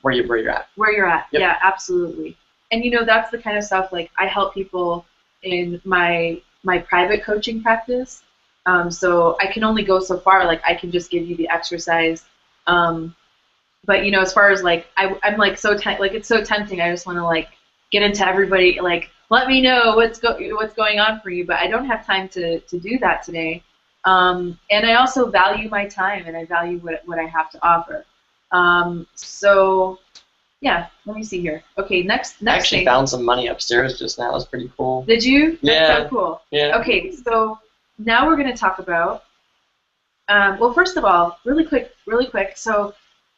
where you're at. Where you're at. Yep. Yeah, absolutely. And that's the kind of stuff I help people in my private coaching practice. So I can only go so far. I can just give you the exercise. But as far as I'm so it's so tempting. I just want to get into everybody. Let me know what's going on for you. But I don't have time to do that today. And I also value my time and I value what I have to offer. So yeah, let me see here. Okay, next I actually thing. found some money upstairs just now. It's pretty cool. Did you? Yeah. That's so cool. Yeah. Okay, so now we're going to talk about, well, first of all, really quick, so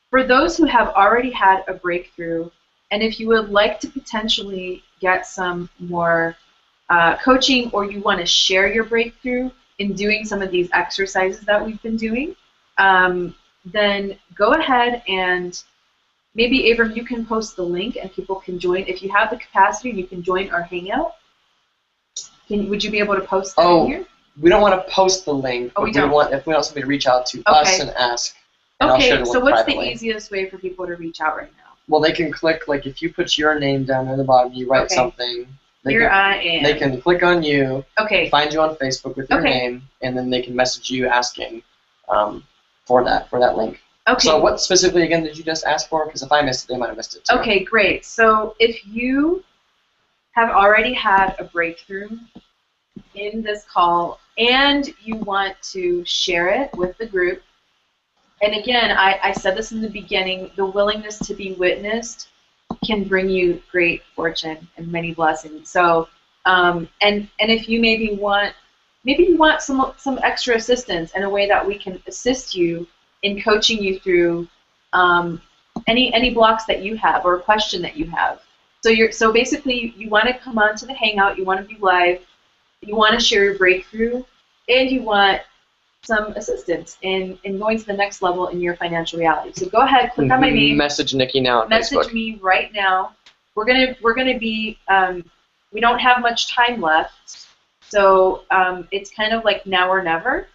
for those who have already had a breakthrough, and if you would like to potentially get some more coaching or you want to share your breakthrough in doing some of these exercises that we've been doing, then go ahead and maybe, Abram, you can post the link and people can join. If you have the capacity, you can join our Hangout. Would you be able to post that in here? We don't want to post the link, Oh, but we don't. if we want somebody to reach out to us and ask. And I'll share Okay, the so link what's privately. the easiest way for people to reach out right now? Well, they can click, if you put your name down there in the bottom, you write Okay. something. I am. They can click on you, Okay. find you on Facebook with your Okay. name, and then they can message you asking for that link. Okay. So what specifically, again, did you just ask for? Because if I missed it, they might have missed it too. Okay, great. So if you have already had a breakthrough in this call and you want to share it with the group, and again, I said this in the beginning, the willingness to be witnessed can bring you great fortune and many blessings. So, and if you maybe you want some extra assistance in a way that we can assist you in coaching you through any blocks that you have or a question that you have. So basically you want to come on to the Hangout, you want to be live, you want to share your breakthrough, and you want some assistance in going to the next level in your financial reality. So go ahead, click on my name. Message Nikki now on Message Facebook. me right now. We're gonna be we don't have much time left, so it's kind of like now or never.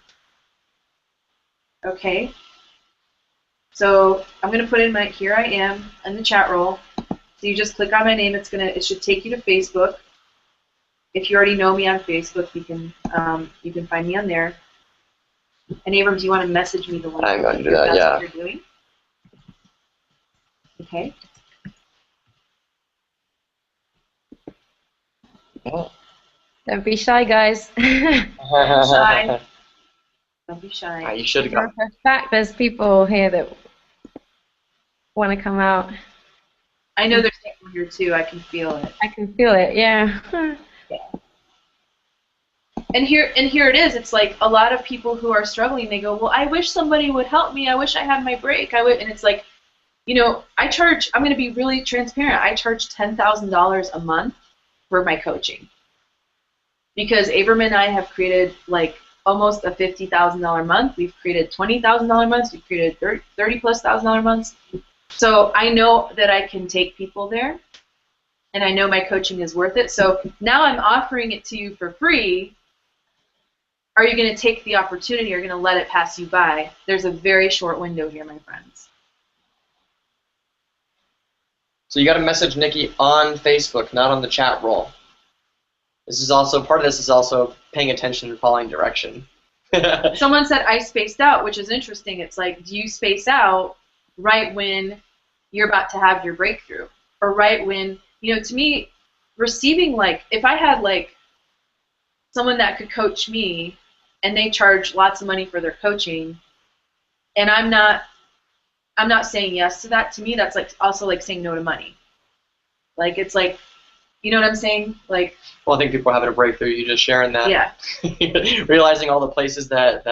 Okay. So I'm going to put in my, here I am in the chat roll. So you just click on my name. It should take you to Facebook. If you already know me on Facebook, you can find me on there. And Abram, do you want to message me the link? I'm going to do that, that's yeah. What you're doing? Okay. Don't be shy, guys. Shy. Don't be shy. You should have got. For a fact, there's people here that want to come out. I know there's people here too. I can feel it. I can feel it. Yeah. Yeah. And here it is. It's like a lot of people who are struggling. They go, well, I wish somebody would help me. I wish I had my break. And it's like, you know, I'm going to be really transparent. I charge $10,000 a month for my coaching because Abram and I have created like almost a $50,000 month. We've created $20,000 months. We've created $30,000+ months. So I know that I can take people there, and I know my coaching is worth it. So now I'm offering it to you for free. Are you going to take the opportunity or are you going to let it pass you by? There's a very short window here, my friends. So you got to message Nikki on Facebook, not on the chat roll. This is also, part of this is also paying attention and following direction. Someone said I spaced out, which is interesting. It's like, do you space out right when you're about to have your breakthrough? Or right when, you know, to me, receiving, like, if I had, like, someone that could coach me and they charge lots of money for their coaching, and I'm not saying yes to that, to me, that's like also like saying no to money. Like, it's like, you know what I'm saying? Like, well, I think people are having a breakthrough. You just sharing that. Yeah. Realizing all the places that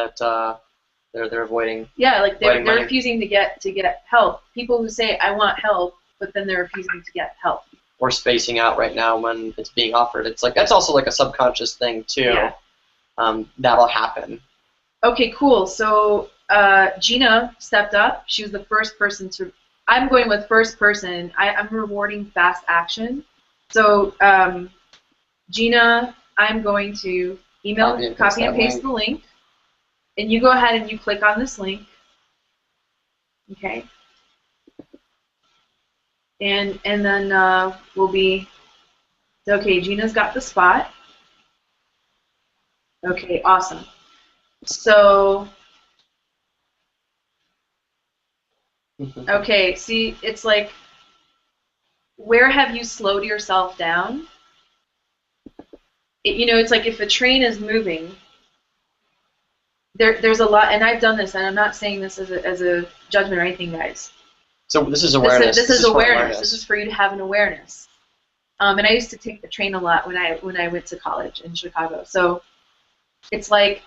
they're avoiding. Yeah, like they're money. refusing to get help. People who say I want help, but then they're refusing to get help. Or spacing out right now when it's being offered. It's like, that's also like a subconscious thing too. Yeah. That'll happen. Okay, cool. So Gina stepped up. She was the first person to. I'm going with first person. I'm rewarding fast action. So Gina, I'm going to copy and paste the link, and you go ahead and you click on this link. Okay. And then we'll be. Okay, Gina's got the spot. Okay, awesome. So, okay, see, it's like, where have you slowed yourself down? You know, it's like if a train is moving, there's a lot, and I've done this, and I'm not saying this as a judgment or anything, guys. So this is awareness. This is awareness. This is for you to have an awareness. And I used to take the train a lot when I went to college in Chicago. So it's like,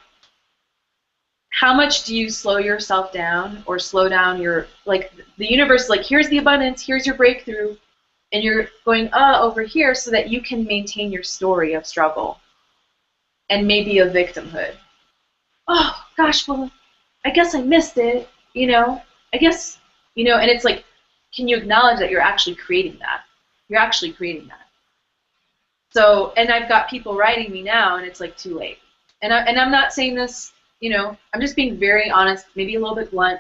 how much do you slow yourself down or slow down your, like, the universe, like, here's the abundance, here's your breakthrough, and you're going, over here so that you can maintain your story of struggle and maybe of victimhood. Oh, gosh, well, I guess I missed it, you know, I guess, you know, and it's like, can you acknowledge that you're actually creating that? You're actually creating that. So, and I've got people writing me now, and it's like too late. And I'm not saying this, you know, I'm just being very honest, maybe a little bit blunt.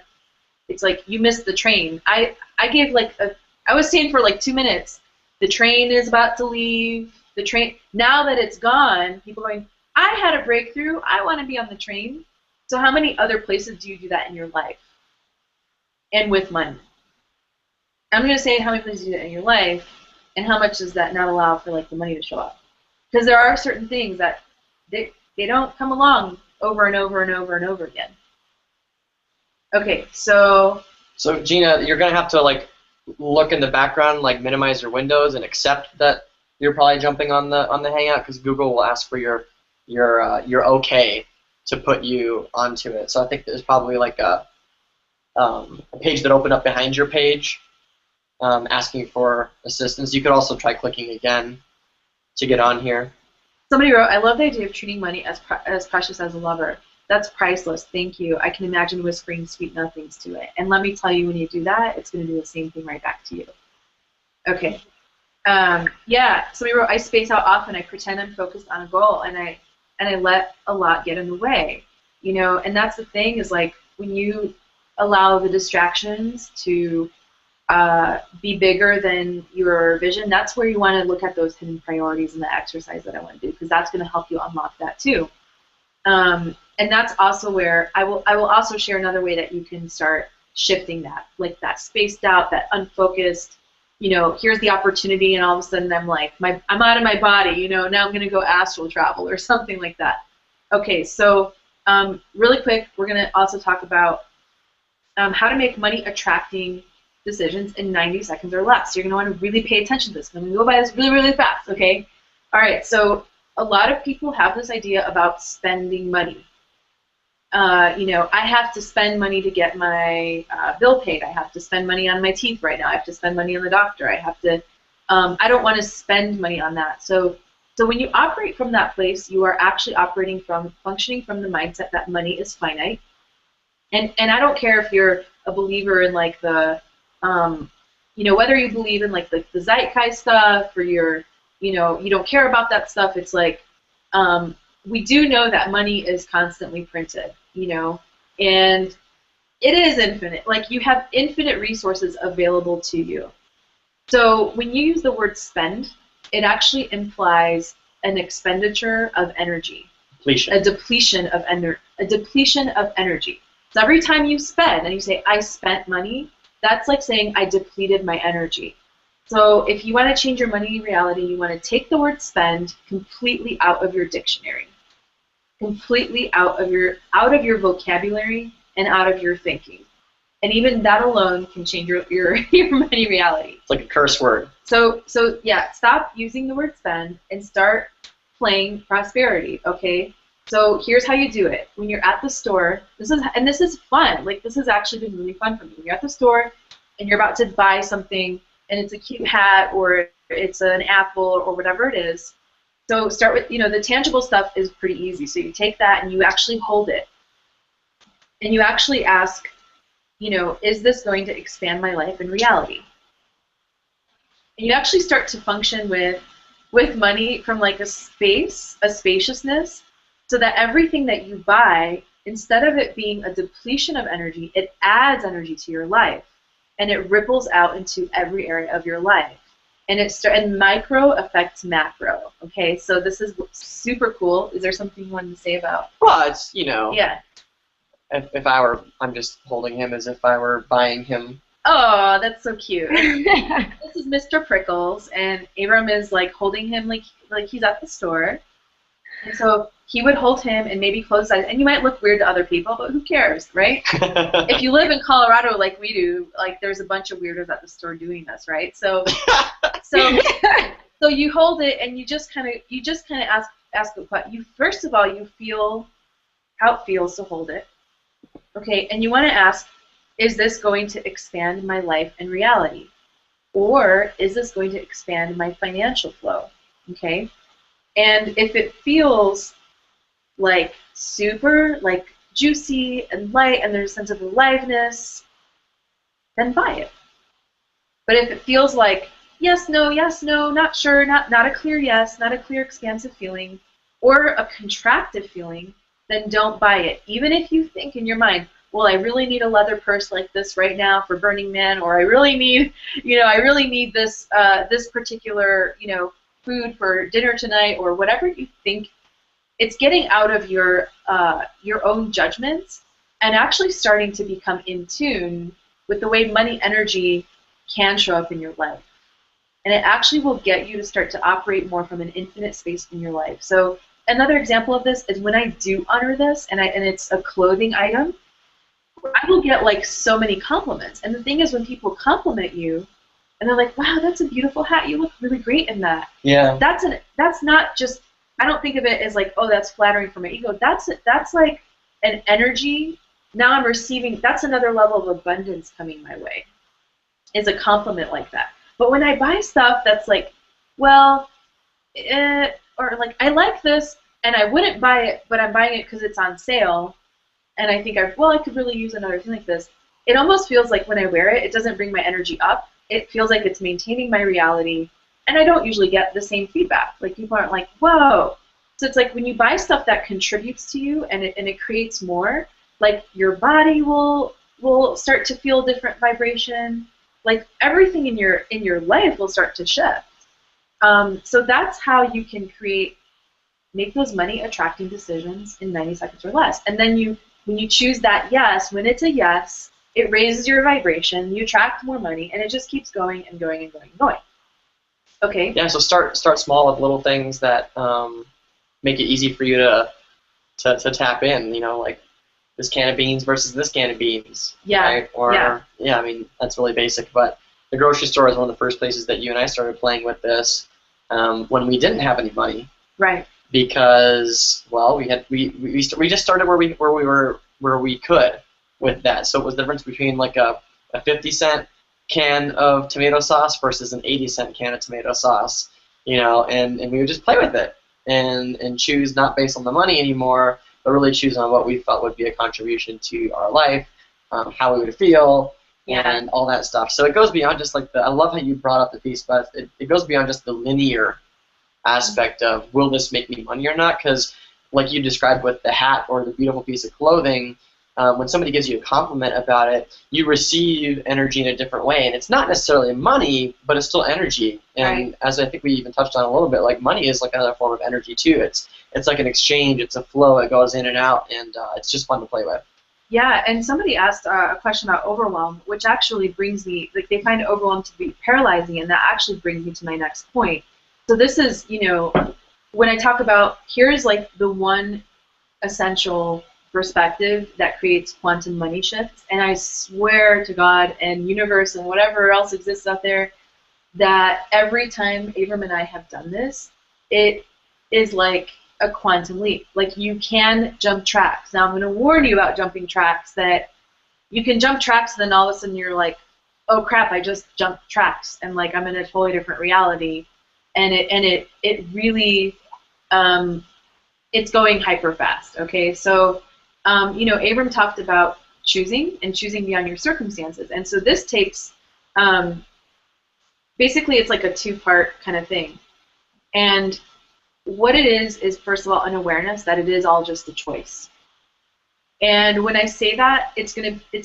It's like, you missed the train. I gave like I was staying for like 2 minutes. The train is about to leave. The train, now that it's gone, people are going, I had a breakthrough. I want to be on the train. So how many other places do you do that in your life? And with money. I'm going to say how many places do you do that in your life, and how much does that not allow for like the money to show up? Because there are certain things that they don't come along over and over and over and over again. Okay, so Gina, you're gonna have to like look in the background, like minimize your windows and accept that you're probably jumping on the Hangout, because Google will ask for your okay to put you onto it. So I think there's probably like a page that opened up behind your page asking for assistance. You could also try clicking again to get on here. Somebody wrote, I love the idea of treating money as precious as a lover. That's priceless. Thank you. I can imagine whispering sweet nothings to it. And let me tell you, when you do that, it's going to do the same thing right back to you. Okay. Yeah. Somebody wrote, I space out often. I pretend I'm focused on a goal, and I let a lot get in the way. You know, and that's the thing, is like, when you allow the distractions to be bigger than your vision, that's where you want to look at those hidden priorities in the exercise that I want to do, because that's going to help you unlock that too. And that's also where I will also share another way that you can start shifting that, like that spaced out, that unfocused, you know, here's the opportunity, and all of a sudden I'm like, I'm out of my body, you know, now I'm going to go astral travel or something like that. Okay, so really quick, we're going to also talk about how to make money attracting decisions in 90 seconds or less. You're going to want to really pay attention to this. I'm going to go by this really, really fast, okay? All right, so a lot of people have this idea about spending money. You know, I have to spend money to get my bill paid. I have to spend money on my teeth right now. I have to spend money on the doctor. I have to, I don't want to spend money on that. So when you operate from that place, you are actually functioning from the mindset that money is finite. And I don't care if you're a believer in like the, you know, whether you believe in like the zeitgeist stuff or you're, you know, you don't care about that stuff. It's like, we do know that money is constantly printed, you know, and it is infinite. Like you have infinite resources available to you. So when you use the word spend, it actually implies an expenditure of energy, a depletion of energy. So every time you spend and you say, I spent money, that's like saying I depleted my energy. So if you want to change your money reality, you want to take the word spend completely out of your dictionary, completely out of your vocabulary and out of your thinking. And even that alone can change your money reality. It's like a curse word. So yeah, stop using the word spend and start playing prosperity, okay? So here's how you do it. When you're at the store, this is fun. Like this has actually been really fun for me. When you're at the store and you're about to buy something and it's a cute hat or it's an apple or whatever it is. So start with, you know, the tangible stuff is pretty easy. So you take that and you actually hold it. And you actually ask, you know, is this going to expand my life in reality? And you actually start to function with money from like a spaciousness, so that everything that you buy, instead of it being a depletion of energy, it adds energy to your life. And it ripples out into every area of your life. And micro affects macro. Okay, so this is super cool. Is there something you wanted to say about? Well, it's, you know. Yeah. If I were, I'm just holding him as if I were buying him. Oh, that's so cute. This is Mr. Prickles, and Abram is like holding him like he's at the store. And so he would hold him and maybe close his eyes. And you might look weird to other people, but who cares, right? If you live in Colorado like we do, like there's a bunch of weirdos at the store doing this, right? So you hold it and you just kind of ask the question. You first of all you feel how it feels to hold it, okay? And you want to ask, is this going to expand my life and reality, or is this going to expand my financial flow? Okay. And if it feels like super like juicy and light and there's a sense of aliveness, then buy it. But if it feels like yes, no, not sure, not a clear yes, not a clear expansive feeling, or a contractive feeling, then don't buy it. Even if you think in your mind, well, I really need a leather purse like this right now for Burning Man, or I really need this this particular, you know, food for dinner tonight, or whatever you think. It's getting out of your own judgments and actually starting to become in tune with the way money energy can show up in your life. And it actually will get you to start to operate more from an infinite space in your life. So another example of this is when I do honor this, and it's a clothing item, I will get like so many compliments. And the thing is, when people compliment you, and they're like, wow, that's a beautiful hat. You look really great in that. Yeah. That's not just, I don't think of it as like, oh, that's flattering for my ego. That's like an energy. Now I'm receiving, that's another level of abundance coming my way, is a compliment like that. But when I buy stuff that's like, well, or like, I like this, and I wouldn't buy it, but I'm buying it because it's on sale, and I think, I could really use another thing like this. It almost feels like when I wear it, it doesn't bring my energy up. It feels like it's maintaining my reality, and I don't usually get the same feedback. Like, people aren't like, whoa. So it's like when you buy stuff that contributes to you and it creates more, like your body will will start to feel different vibration. Like everything in your life will start to shift. So that's how you can make those money attracting decisions in 90 seconds or less. And then when you choose that yes, when it's a yes, it raises your vibration, you attract more money, and it just keeps going and going and going and going. Okay? Yeah, so start small with little things that make it easy for you to tap in, you know, like this can of beans versus this can of beans. Yeah. Right? Or, I mean, that's really basic, but the grocery store is one of the first places that you and I started playing with this when we didn't have any money. Right. Because, well, we just started where we could with that. So it was the difference between like a 50-cent can of tomato sauce versus an 80-cent can of tomato sauce, you know, and we would just play with it and choose not based on the money anymore, but really choose on what we felt would be a contribution to our life, how we would feel, and all that stuff. So it goes beyond just like I love how you brought up the piece, but it goes beyond just the linear aspect of will this make me money or not, because like you described with the hat or the beautiful piece of clothing, when somebody gives you a compliment about it, you receive energy in a different way, and it's not necessarily money, but it's still energy. And as I think we even touched on a little bit, like money is like another form of energy too. It's like an exchange, it's a flow, it goes in and out, and it's just fun to play with. Yeah, and somebody asked a question about overwhelm, which actually brings me, like they find overwhelm to be paralyzing, and that actually brings me to my next point. So this is, you know, when I talk about, here's like the one essential perspective that creates quantum money shifts, and I swear to God and universe and whatever else exists out there that every time Abram and I have done this, it is like a quantum leap. Like you can jump tracks. Now I'm going to warn you about jumping tracks, that you can jump tracks and then all of a sudden you're like, oh crap, I just jumped tracks and like I'm in a totally different reality. And it really, it's going hyper fast, okay? So, you know, Abram talked about choosing and choosing beyond your circumstances. And so this takes, basically it's like a two-part kind of thing. And what it is first of all an awareness that it is all just a choice. And when I say that, it's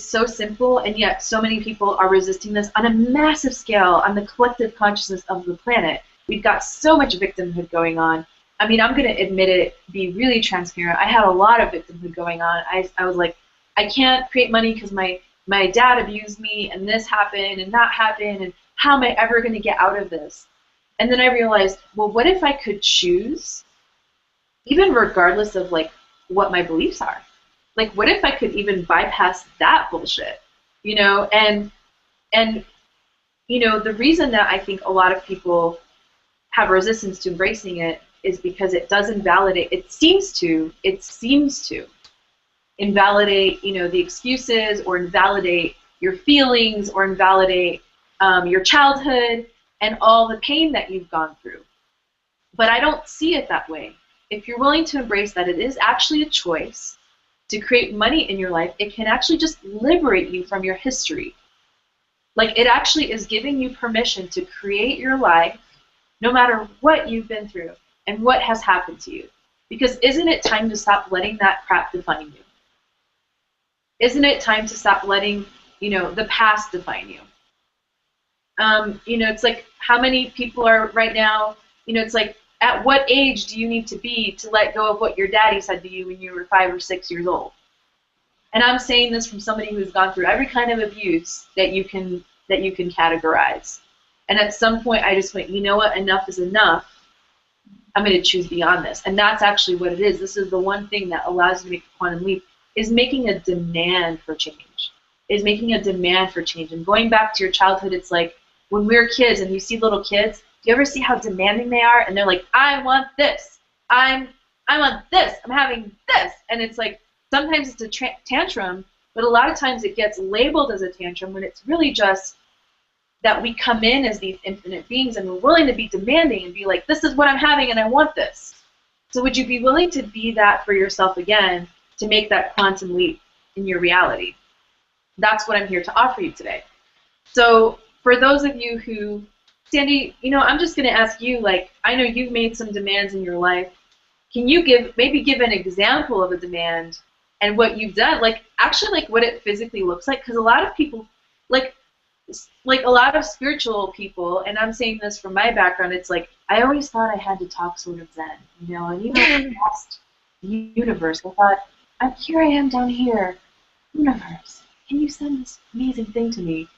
so simple, and yet so many people are resisting this on a massive scale on the collective consciousness of the planet. We've got so much victimhood going on. I mean, I'm going to admit it, be really transparent. I had a lot of victimhood going on. I was like, I can't create money because my dad abused me, and this happened, and that happened, and how am I ever going to get out of this? And then I realized, well, what if I could choose, even regardless of like what my beliefs are? Like, what if I could even bypass that bullshit, you know? And you know, the reason that I think a lot of people have resistance to embracing it is because it does invalidate. It seems to invalidate, you know, the excuses, or invalidate your feelings, or invalidate your childhood and all the pain that you've gone through. But I don't see it that way. If you're willing to embrace that it is actually a choice to create money in your life, it can actually just liberate you from your history. Like, it actually is giving you permission to create your life no matter what you've been through and what has happened to you. Because isn't it time to stop letting that crap define you? Isn't it time to stop letting, you know, the past define you? You know, it's like how many people are right now, you know, it's like, at what age do you need to be to let go of what your daddy said to you when you were 5 or 6 years old? And I'm saying this from somebody who's gone through every kind of abuse that you can categorize. And at some point I just went, you know what, enough is enough. I'm going to choose beyond this. And that's actually what it is. This is the one thing that allows you to make a quantum leap, is making a demand for change. Is making a demand for change. And going back to your childhood, it's like when we were kids and you see little kids, do you ever see how demanding they are? And they're like, I want this. I want this. I'm having this. And it's like, sometimes it's a tantrum, but a lot of times it gets labeled as a tantrum when it's really just that we come in as these infinite beings and we're willing to be demanding and be like, this is what I'm having and I want this. So would you be willing to be that for yourself again, to make that quantum leap in your reality? That's what I'm here to offer you today. So for those of you who, Sandy, you know, I'm just going to ask you, like, I know you've made some demands in your life. Can you maybe give an example of a demand and what you've done, like actually like what it physically looks like, because a lot of people, like a lot of spiritual people, and I'm saying this from my background, it's like I always thought I had to talk sort of Zen, you know, and even when I asked the universe, I thought, here I am down here, universe, can you send this amazing thing to me?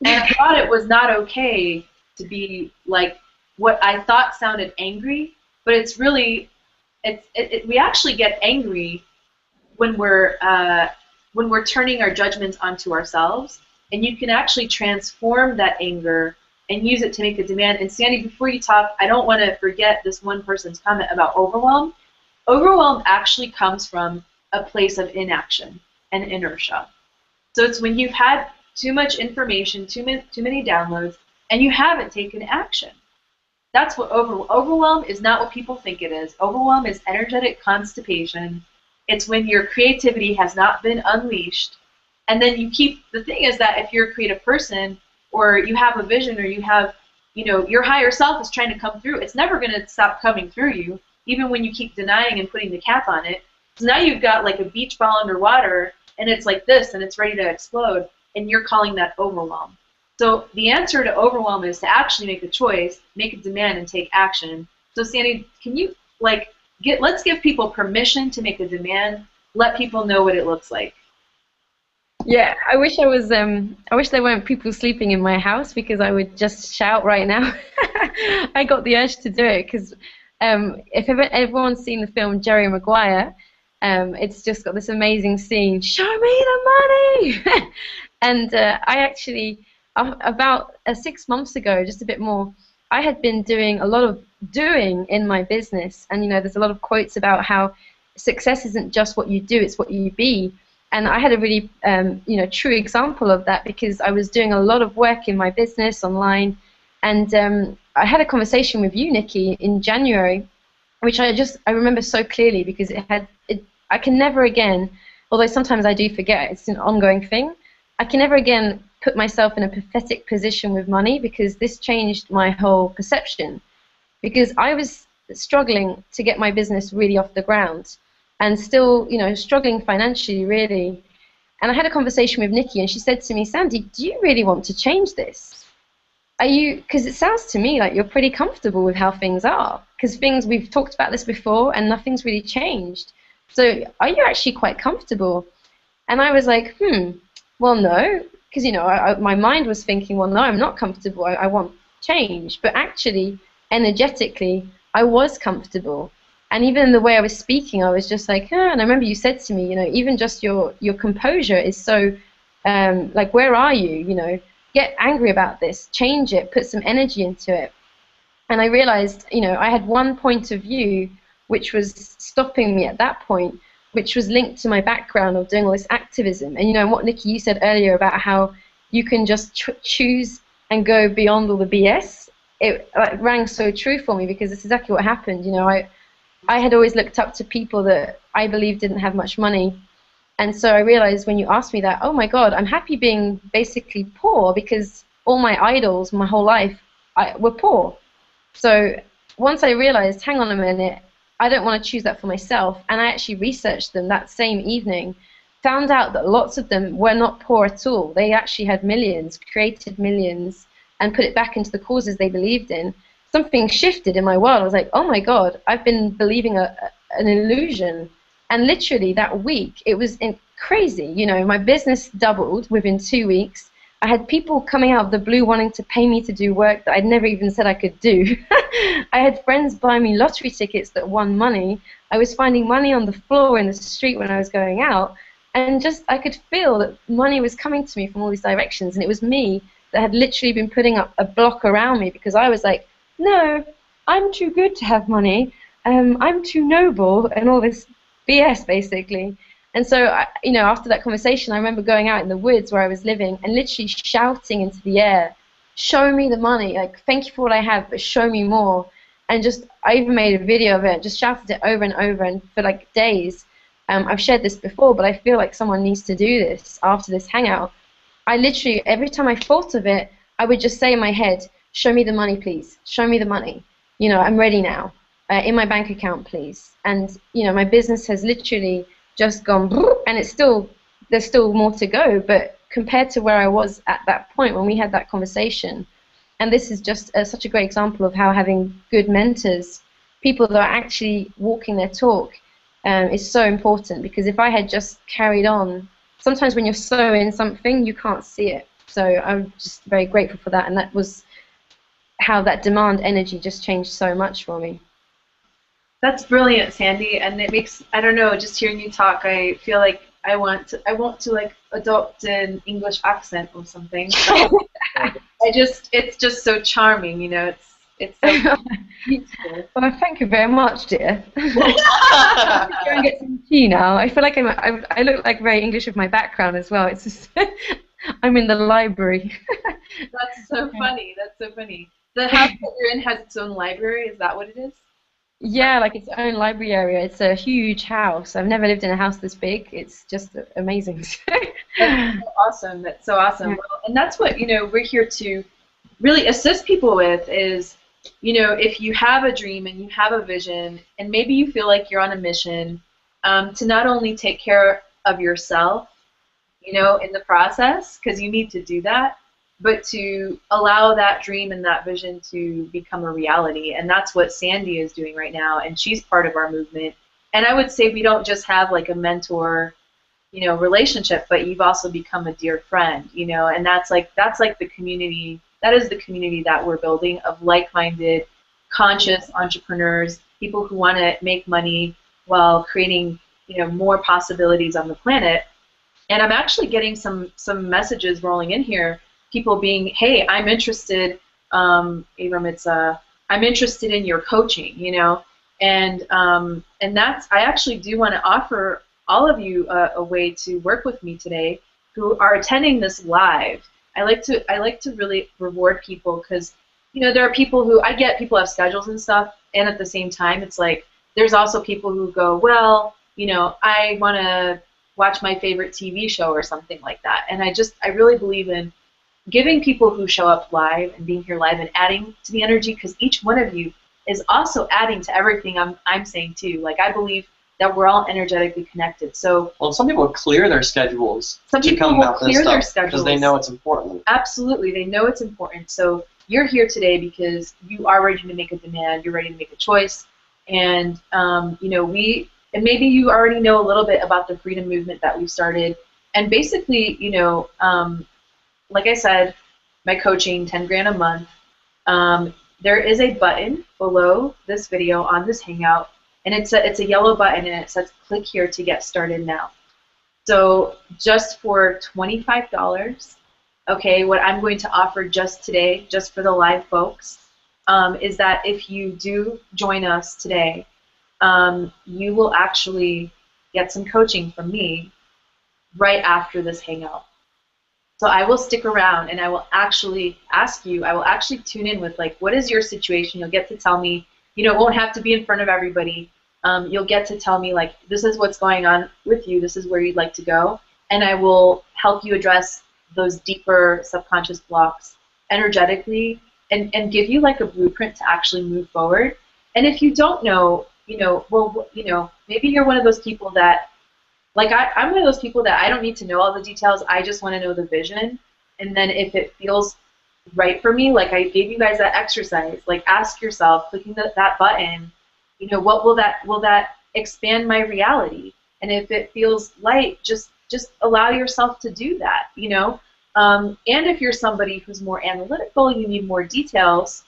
And I thought it was not okay to be like what I thought sounded angry, but it's really, we actually get angry when we're turning our judgments onto ourselves, and you can actually transform that anger and use it to make a demand. And Sandy, before you talk, I don't want to forget this one person's comment about overwhelm. Overwhelm actually comes from a place of inaction and inertia. So it's when you've had too much information, too many downloads, and you haven't taken action. That's what overwhelm is. Not what people think it is. Overwhelm is energetic constipation. It's when your creativity has not been unleashed, and then you keep. The thing is that if you're a creative person, or you have a vision, or you have, you know, your higher self is trying to come through, it's never going to stop coming through you, even when you keep denying and putting the cap on it. So now you've got like a beach ball underwater, and it's like this, and it's ready to explode, and you're calling that overwhelm. So the answer to overwhelm is to actually make a choice, make a demand, and take action. So Sandy, can you let's give people permission to make a demand, let people know what it looks like. Yeah, I wish there weren't people sleeping in my house, because I would just shout right now. I got the urge to do it because if everyone's seen the film Jerry Maguire, it's just got this amazing scene, show me the money! And I actually, about 6 months ago, just a bit more, I had been doing a lot of doing in my business. And, you know, there's a lot of quotes about how success isn't just what you do, it's what you be. And I had a really, you know, true example of that, because I was doing a lot of work in my business online. And I had a conversation with you, Nikki, in January, which I remember so clearly, because I can never again, although sometimes I do forget, it's an ongoing thing, I can never again put myself in a pathetic position with money, because this changed my whole perception. Because I was struggling to get my business really off the ground, and still, you know, struggling financially, really. And I had a conversation with Nikki, and she said to me, Sandy, do you really want to change this? Because it sounds to me like you're pretty comfortable with how things are, because we've talked about this before, and nothing's really changed. So are you actually quite comfortable? And I was like, well, no, because, you know, my mind was thinking, well, no, I'm not comfortable. I want change. But actually, energetically, I was comfortable. And even in the way I was speaking, I was just like, and I remember you said to me, you know, even just your composure is so, like, where are you? You know, get angry about this, change it, put some energy into it. And I realized, you know, I had one point of view which was stopping me at that point, which was linked to my background of doing all this activism. And, you know, what, Nikki, you said earlier about how you can just choose and go beyond all the BS, it rang so true for me, because it's exactly what happened. You know, I had always looked up to people that I believed didn't have much money. And so I realized when you asked me that, oh my God, I'm happy being basically poor, because all my idols my whole life were poor. So once I realized, hang on a minute, I don't want to choose that for myself, and I actually researched them that same evening, found out that lots of them were not poor at all. They actually had millions, created millions, and put it back into the causes they believed in. Something shifted in my world. I was like, oh my God, I've been believing an illusion. And literally that week, it was crazy. You know, my business doubled within 2 weeks. I had people coming out of the blue wanting to pay me to do work that I'd never even said I could do. I had friends buy me lottery tickets that won money. I was finding money on the floor in the street when I was going out. And just, I could feel that money was coming to me from all these directions. And it was me that had literally been putting up a block around me, because I was like, no, I'm too good to have money. I'm too noble, and all this BS, basically. And so, you know, after that conversation, I remember going out in the woods where I was living and literally shouting into the air, show me the money, like, thank you for what I have, but show me more. And just, I even made a video of it, just shouted it over and over, and for like days. I've shared this before, but I feel like someone needs to do this after this hangout. I literally, every time I thought of it, I would just say in my head, show me the money, please. Show me the money. You know, I'm ready now. In my bank account, please. And, you know, my business has literally just gone and there's still more to go, but compared to where I was at that point when we had that conversation, and this is just such a great example of how having good mentors, people that are actually walking their talk, is so important, because if I had just carried on, sometimes when you're so in something, you can't see it. So I'm just very grateful for that, and that was how that demand energy just changed so much for me. That's brilliant, Sandy, and it makes, I don't know, just hearing you talk, I feel like I want to like adopt an English accent or something. It's just so charming, you know. It's so beautiful. Well, thank you very much, dear. Go and get some tea now. I feel like I look like very English with my background as well. It's just I'm in the library. That's so funny. That's so funny. The house that you're in has its own library. Is that what it is? Yeah, like its own library area. It's a huge house. I've never lived in a house this big. It's just amazing. That's so awesome. That's so awesome. Yeah. Well, and that's what, you know, we're here to really assist people with is, you know, if you have a dream and you have a vision and maybe you feel like you're on a mission, to not only take care of yourself, you know, in the process, because you need to do that, but to allow that dream and that vision to become a reality. And that's what Sandy is doing right now, and she's part of our movement. And I would say we don't just have like a mentor, you know, relationship, but you've also become a dear friend, you know, and that's like the community, that is the community that we're building of like-minded, conscious entrepreneurs, people who want to make money while creating, you know, more possibilities on the planet. And I'm actually getting some messages rolling in here, people being, hey, I'm interested, Abram, I'm interested in your coaching, you know, and that's, I actually do want to offer all of you a way to work with me today who are attending this live. I like to really reward people because, you know, there are people who, I get people have schedules and stuff, and at the same time, it's like, there's also people who go, well, you know, I want to watch my favorite TV show or something like that. And I really believe in giving people who show up live and being here live and adding to the energy, because each one of you is also adding to everything I'm saying too. Like, I believe that we're all energetically connected. So, well, some people clear their schedules to come out this stuff because they know it's important. Absolutely, they know it's important. So you're here today because you are ready to make a demand. You're ready to make a choice, and you know, and maybe you already know a little bit about the freedom movement that we've started. And basically, you know, like I said, my coaching, 10 grand a month. There is a button below this video on this Hangout, and it's a yellow button, and it says click here to get started now. So just for $25, okay, what I'm going to offer just today, just for the live folks, is that if you do join us today, you will actually get some coaching from me right after this Hangout. So I will stick around and I will actually ask you, I will actually tune in with, like, what is your situation? You'll get to tell me, you know, it won't have to be in front of everybody. You'll get to tell me, like, this is what's going on with you, this is where you'd like to go, and I will help you address those deeper subconscious blocks energetically and give you like a blueprint to actually move forward. And if you don't know, you know, well, you know, maybe you're one of those people that, like, I'm one of those people that I don't need to know all the details, I just want to know the vision. And then if it feels right for me, like I gave you guys that exercise, like ask yourself, clicking that button, you know, what will that expand my reality? And if it feels light, just allow yourself to do that, you know. And if you're somebody who's more analytical, you need more details,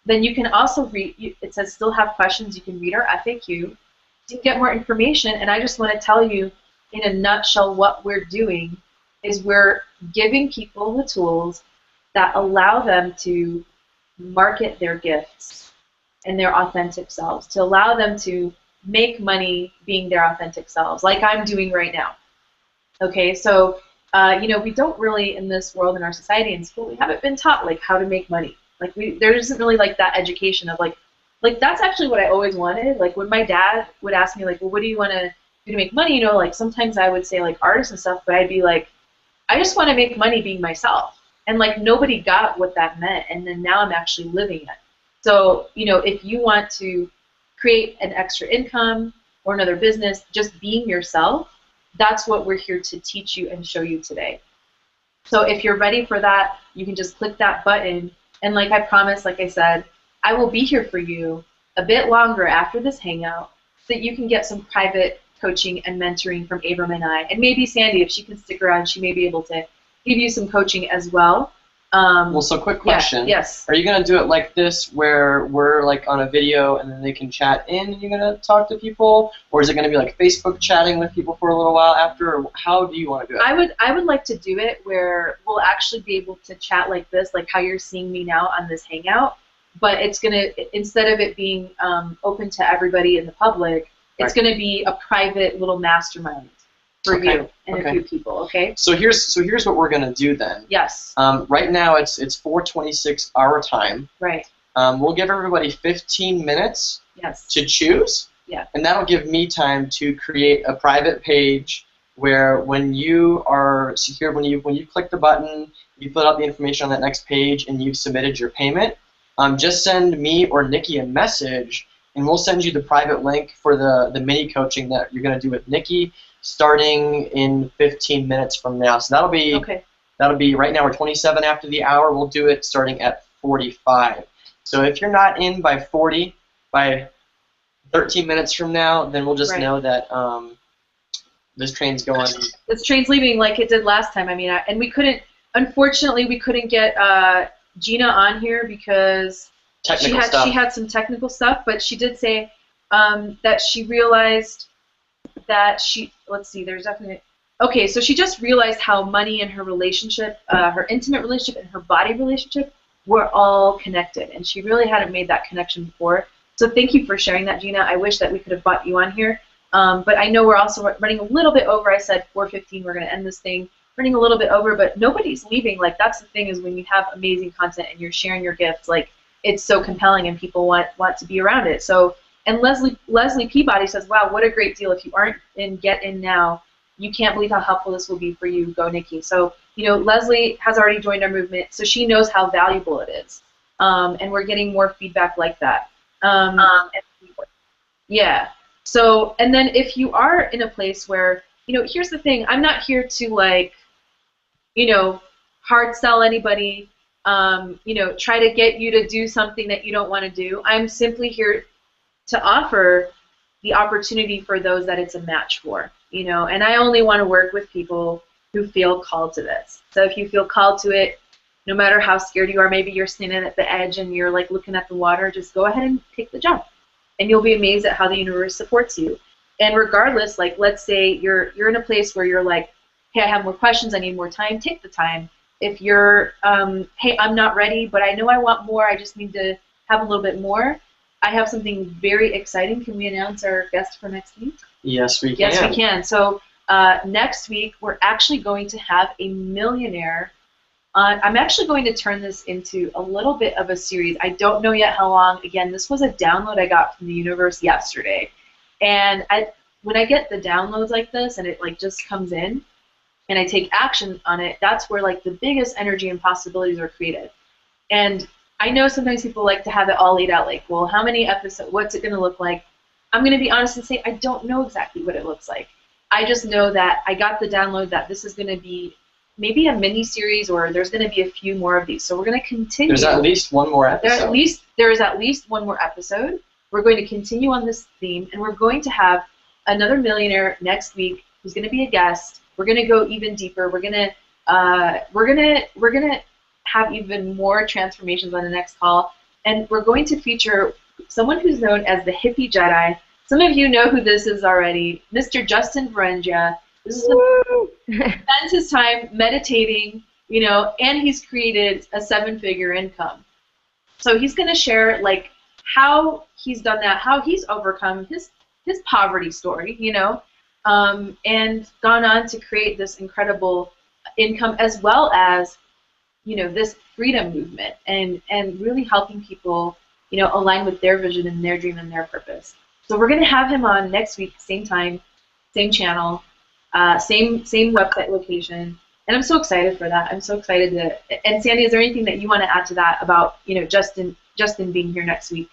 then you can also read, it says still have questions, you can read our FAQ to get more information. And I just want to tell you in a nutshell what we're doing is we're giving people the tools that allow them to market their gifts and their authentic selves, to allow them to make money being their authentic selves, like I'm doing right now. Okay, so you know, we don't really, in this world, in our society, in school, we haven't been taught like how to make money. Like there isn't really like that education of like that's actually what I always wanted. Like when my dad would ask me like, well, what do you want to do to make money? You know, like sometimes I would say like artists and stuff, but I'd be like, I just want to make money being myself. And like nobody got what that meant, and then now I'm actually living it. So, you know, if you want to create an extra income or another business, just being yourself, That's what we're here to teach you and show you today. So if you're ready for that, you can just click that button. And like I promised, like I said, I will be here for you a bit longer after this hangout so that you can get some private coaching and mentoring from Abram and I. And maybe Sandy, if she can stick around, she may be able to give you some coaching as well. Well, so quick question. Yeah, yes. Are you going to do it like this where we're like on a video and then they can chat in and you're going to talk to people? Or is it going to be like Facebook chatting with people for a little while after? Or how do you want to do it? I would like to do it where we'll actually be able to chat like this, like how you're seeing me now on this hangout. But it's going to, instead of it being open to everybody in the public, it's going to be a private little mastermind for you and a few people, okay? So here's what we're going to do then. Yes. Right now it's 4:26 our time. Right. We'll give everybody 15 minutes to choose. Yeah. And that'll give me time to create a private page where when you are secure, when you click the button, you fill out the information on that next page and you've submitted your payment, just send me or Nikki a message and we'll send you the private link for the mini coaching that you're going to do with Nikki starting in 15 minutes from now. So that'll be right now we're 27 after the hour. We'll do it starting at 45. So if you're not in by 13 minutes from now, then we'll just know that this train's going. This train's leaving like it did last time. I mean, and we couldn't. Unfortunately, we couldn't get Gina on here because she had some technical stuff. But she did say that she realized that let's see, there's definitely, okay, so she just realized how money and her relationship, her intimate relationship and her body relationship were all connected, and she really hadn't made that connection before. So thank you for sharing that, Gina. I wish that we could have brought you on here, but I know we're also running a little bit over. I said 4:15, we're going to end this thing, running a little bit over, but nobody's leaving. Like, that's the thing, is when you have amazing content and you're sharing your gifts, like, it's so compelling and people want to be around it. So, and Leslie Peabody says, wow, what a great deal. If you aren't in, get in now. You can't believe how helpful this will be for you. Go, Nikki. So, you know, Leslie has already joined our movement, so she knows how valuable it is. And we're getting more feedback like that. Yeah. So, and then if you are in a place where, you know, here's the thing. I'm not here to, like, you know, hard sell anybody, you know, try to get you to do something that you don't want to do. I'm simply here to offer the opportunity for those that it's a match for, you know, and I only want to work with people who feel called to this. So if you feel called to it, no matter how scared you are, maybe you're standing at the edge and you're like looking at the water, just go ahead and take the jump. And you'll be amazed at how the universe supports you. And regardless, like, let's say you're in a place where you're like, hey, I have more questions, I need more time, take the time. If you're, hey, I'm not ready, but I know I want more, I just need to have a little bit more, I have something very exciting. Can we announce our guest for next week? Yes, we can. Yes, we can. So next week, we're actually going to have a millionaire. I'm actually going to turn this into a little bit of a series. I don't know yet how long. Again, this was a download I got from the universe yesterday. And when I get the downloads like this and it like just comes in and I take action on it, that's where like the biggest energy and possibilities are created. And I know sometimes people like to have it all laid out, like, well, how many episodes, what's it going to look like? I'm going to be honest and say I don't know exactly what it looks like. I just know that I got the download that this is going to be maybe a mini-series, or there's going to be a few more of these. So we're going to continue. There's at least one more episode. There is at least one more episode. We're going to continue on this theme, and we're going to have another millionaire next week who's going to be a guest. We're going to go even deeper. We're going to have even more transformations on the next call, and we're going to feature someone who's known as the hippie Jedi. Some of you know who this is already, Mr. Justin Varengia. This is spends his time meditating, you know, and he's created a 7-figure income. So he's going to share like how he's done that, how he's overcome his poverty story, you know, and gone on to create this incredible income, as well as, you know, this freedom movement, and really helping people, you know, align with their vision and their dream and their purpose. So we're going to have him on next week, same time, same channel, same website location, and I'm so excited for that. I'm so excited to. And Sandy, is there anything that you want to add to that about, you know, Justin being here next week?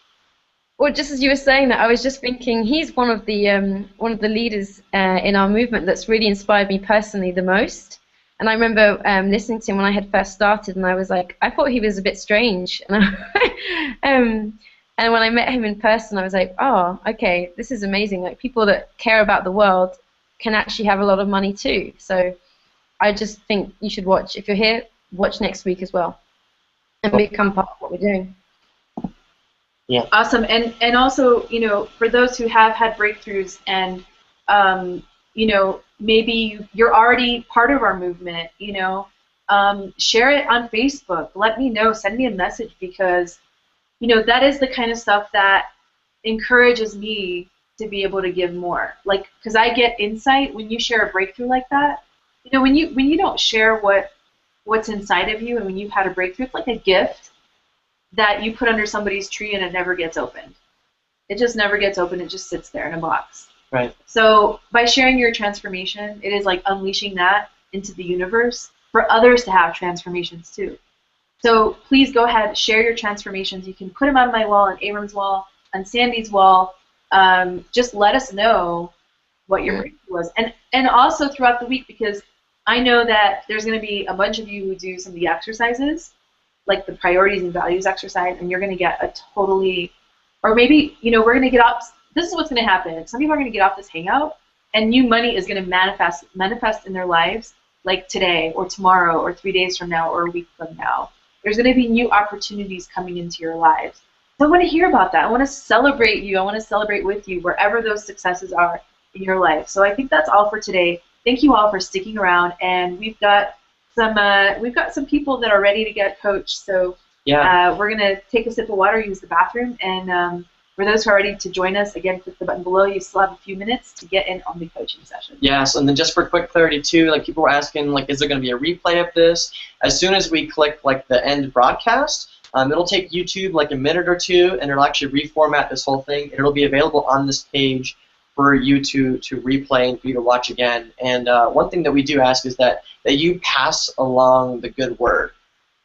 Well, just as you were saying that, I was just thinking he's one of the leaders in our movement that's really inspired me personally the most. And I remember listening to him when I had first started, and I was like, I thought he was a bit strange. And when I met him in person, I was like, oh, okay, this is amazing. Like people that care about the world can actually have a lot of money too. So I just think you should watch. If you're here, watch next week as well, and become part of what we're doing. Yeah. Awesome. And also, you know, for those who have had breakthroughs and, you know, maybe you're already part of our movement, you know, share it on Facebook. Let me know. Send me a message because, you know, that is the kind of stuff that encourages me to be able to give more. Like, because I get insight when you share a breakthrough like that. You know, when you don't share what's inside of you and when you've had a breakthrough, it's like a gift that you put under somebody's tree and it never gets opened. It just never gets opened. It just sits there in a box. Right. So by sharing your transformation, it is like unleashing that into the universe for others to have transformations too. So please go ahead, share your transformations. You can put them on my wall, on Abram's wall, on Sandy's wall. Just let us know what your breakthrough was. And also throughout the week, because I know that there's going to be a bunch of you who do some of the exercises, like the priorities and values exercise, and you're going to get a totally, or maybe, you know, we're going to get off, this is what's going to happen. Some people are going to get off this hangout, and new money is going to manifest in their lives, like today, or tomorrow, or 3 days from now, or a week from now. There's going to be new opportunities coming into your lives. So I want to hear about that. I want to celebrate you. I want to celebrate with you wherever those successes are in your life. So I think that's all for today. Thank you all for sticking around, and we've got some people that are ready to get coached. So yeah. We're going to take a sip of water, use the bathroom, and for those who are ready to join us, again, click the button below. You still have a few minutes to get in on the coaching session. Yes, and then just for quick clarity too, like people were asking, like, is there going to be a replay of this? As soon as we click like the end broadcast, it'll take YouTube like a minute or two, and it'll actually reformat this whole thing, and it'll be available on this page for you to replay and for you to watch again. And one thing that we do ask is that you pass along the good word,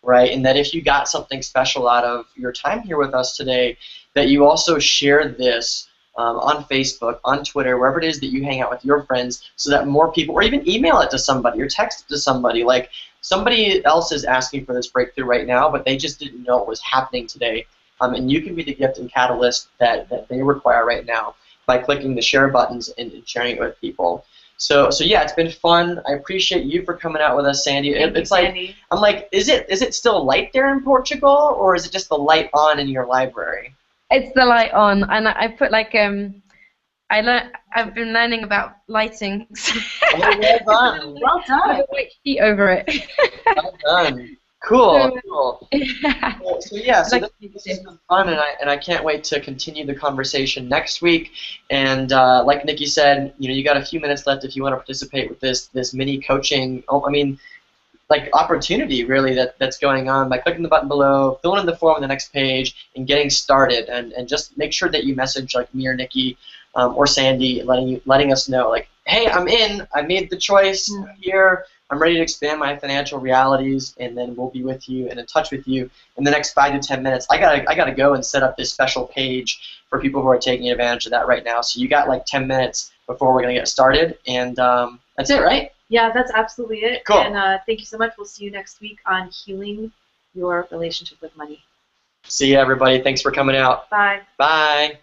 right? And that if you got something special out of your time here with us today, that you also share this on Facebook, on Twitter, wherever it is that you hang out with your friends, so that more people, or even email it to somebody or text it to somebody. Like, somebody else is asking for this breakthrough right now, but they just didn't know it was happening today. And you can be the gift and catalyst that they require right now by clicking the share buttons and sharing it with people. So yeah, it's been fun. I appreciate you for coming out with us, Sandy. It's like, Sandy. I'm like, is it still light there in Portugal, or is it just the light on in your library? It's the light on, and I put like I've been learning about lighting. Oh, well done. Well done. With a white sheet over it. Well done. Cool. Cool. Yeah. So yeah, so Like, this has been fun, and I can't wait to continue the conversation next week. And like Nikki said, you know, you got a few minutes left if you want to participate with this mini coaching. Like opportunity really that's going on by clicking the button below, filling in the form on the next page, and getting started. And just make sure that you message like me or Nikki or Sandy, letting us know, like, hey, I'm in. I made the choice here. I'm ready to expand my financial realities, and then we'll be with you and in touch with you in the next 5 to 10 minutes. I gotta go and set up this special page for people who are taking advantage of that right now. So you got like 10 minutes before we're gonna get started, and that's it, right? Yeah, that's absolutely it. Cool. And thank you so much. We'll see you next week on healing your relationship with money. See you, everybody. Thanks for coming out. Bye. Bye.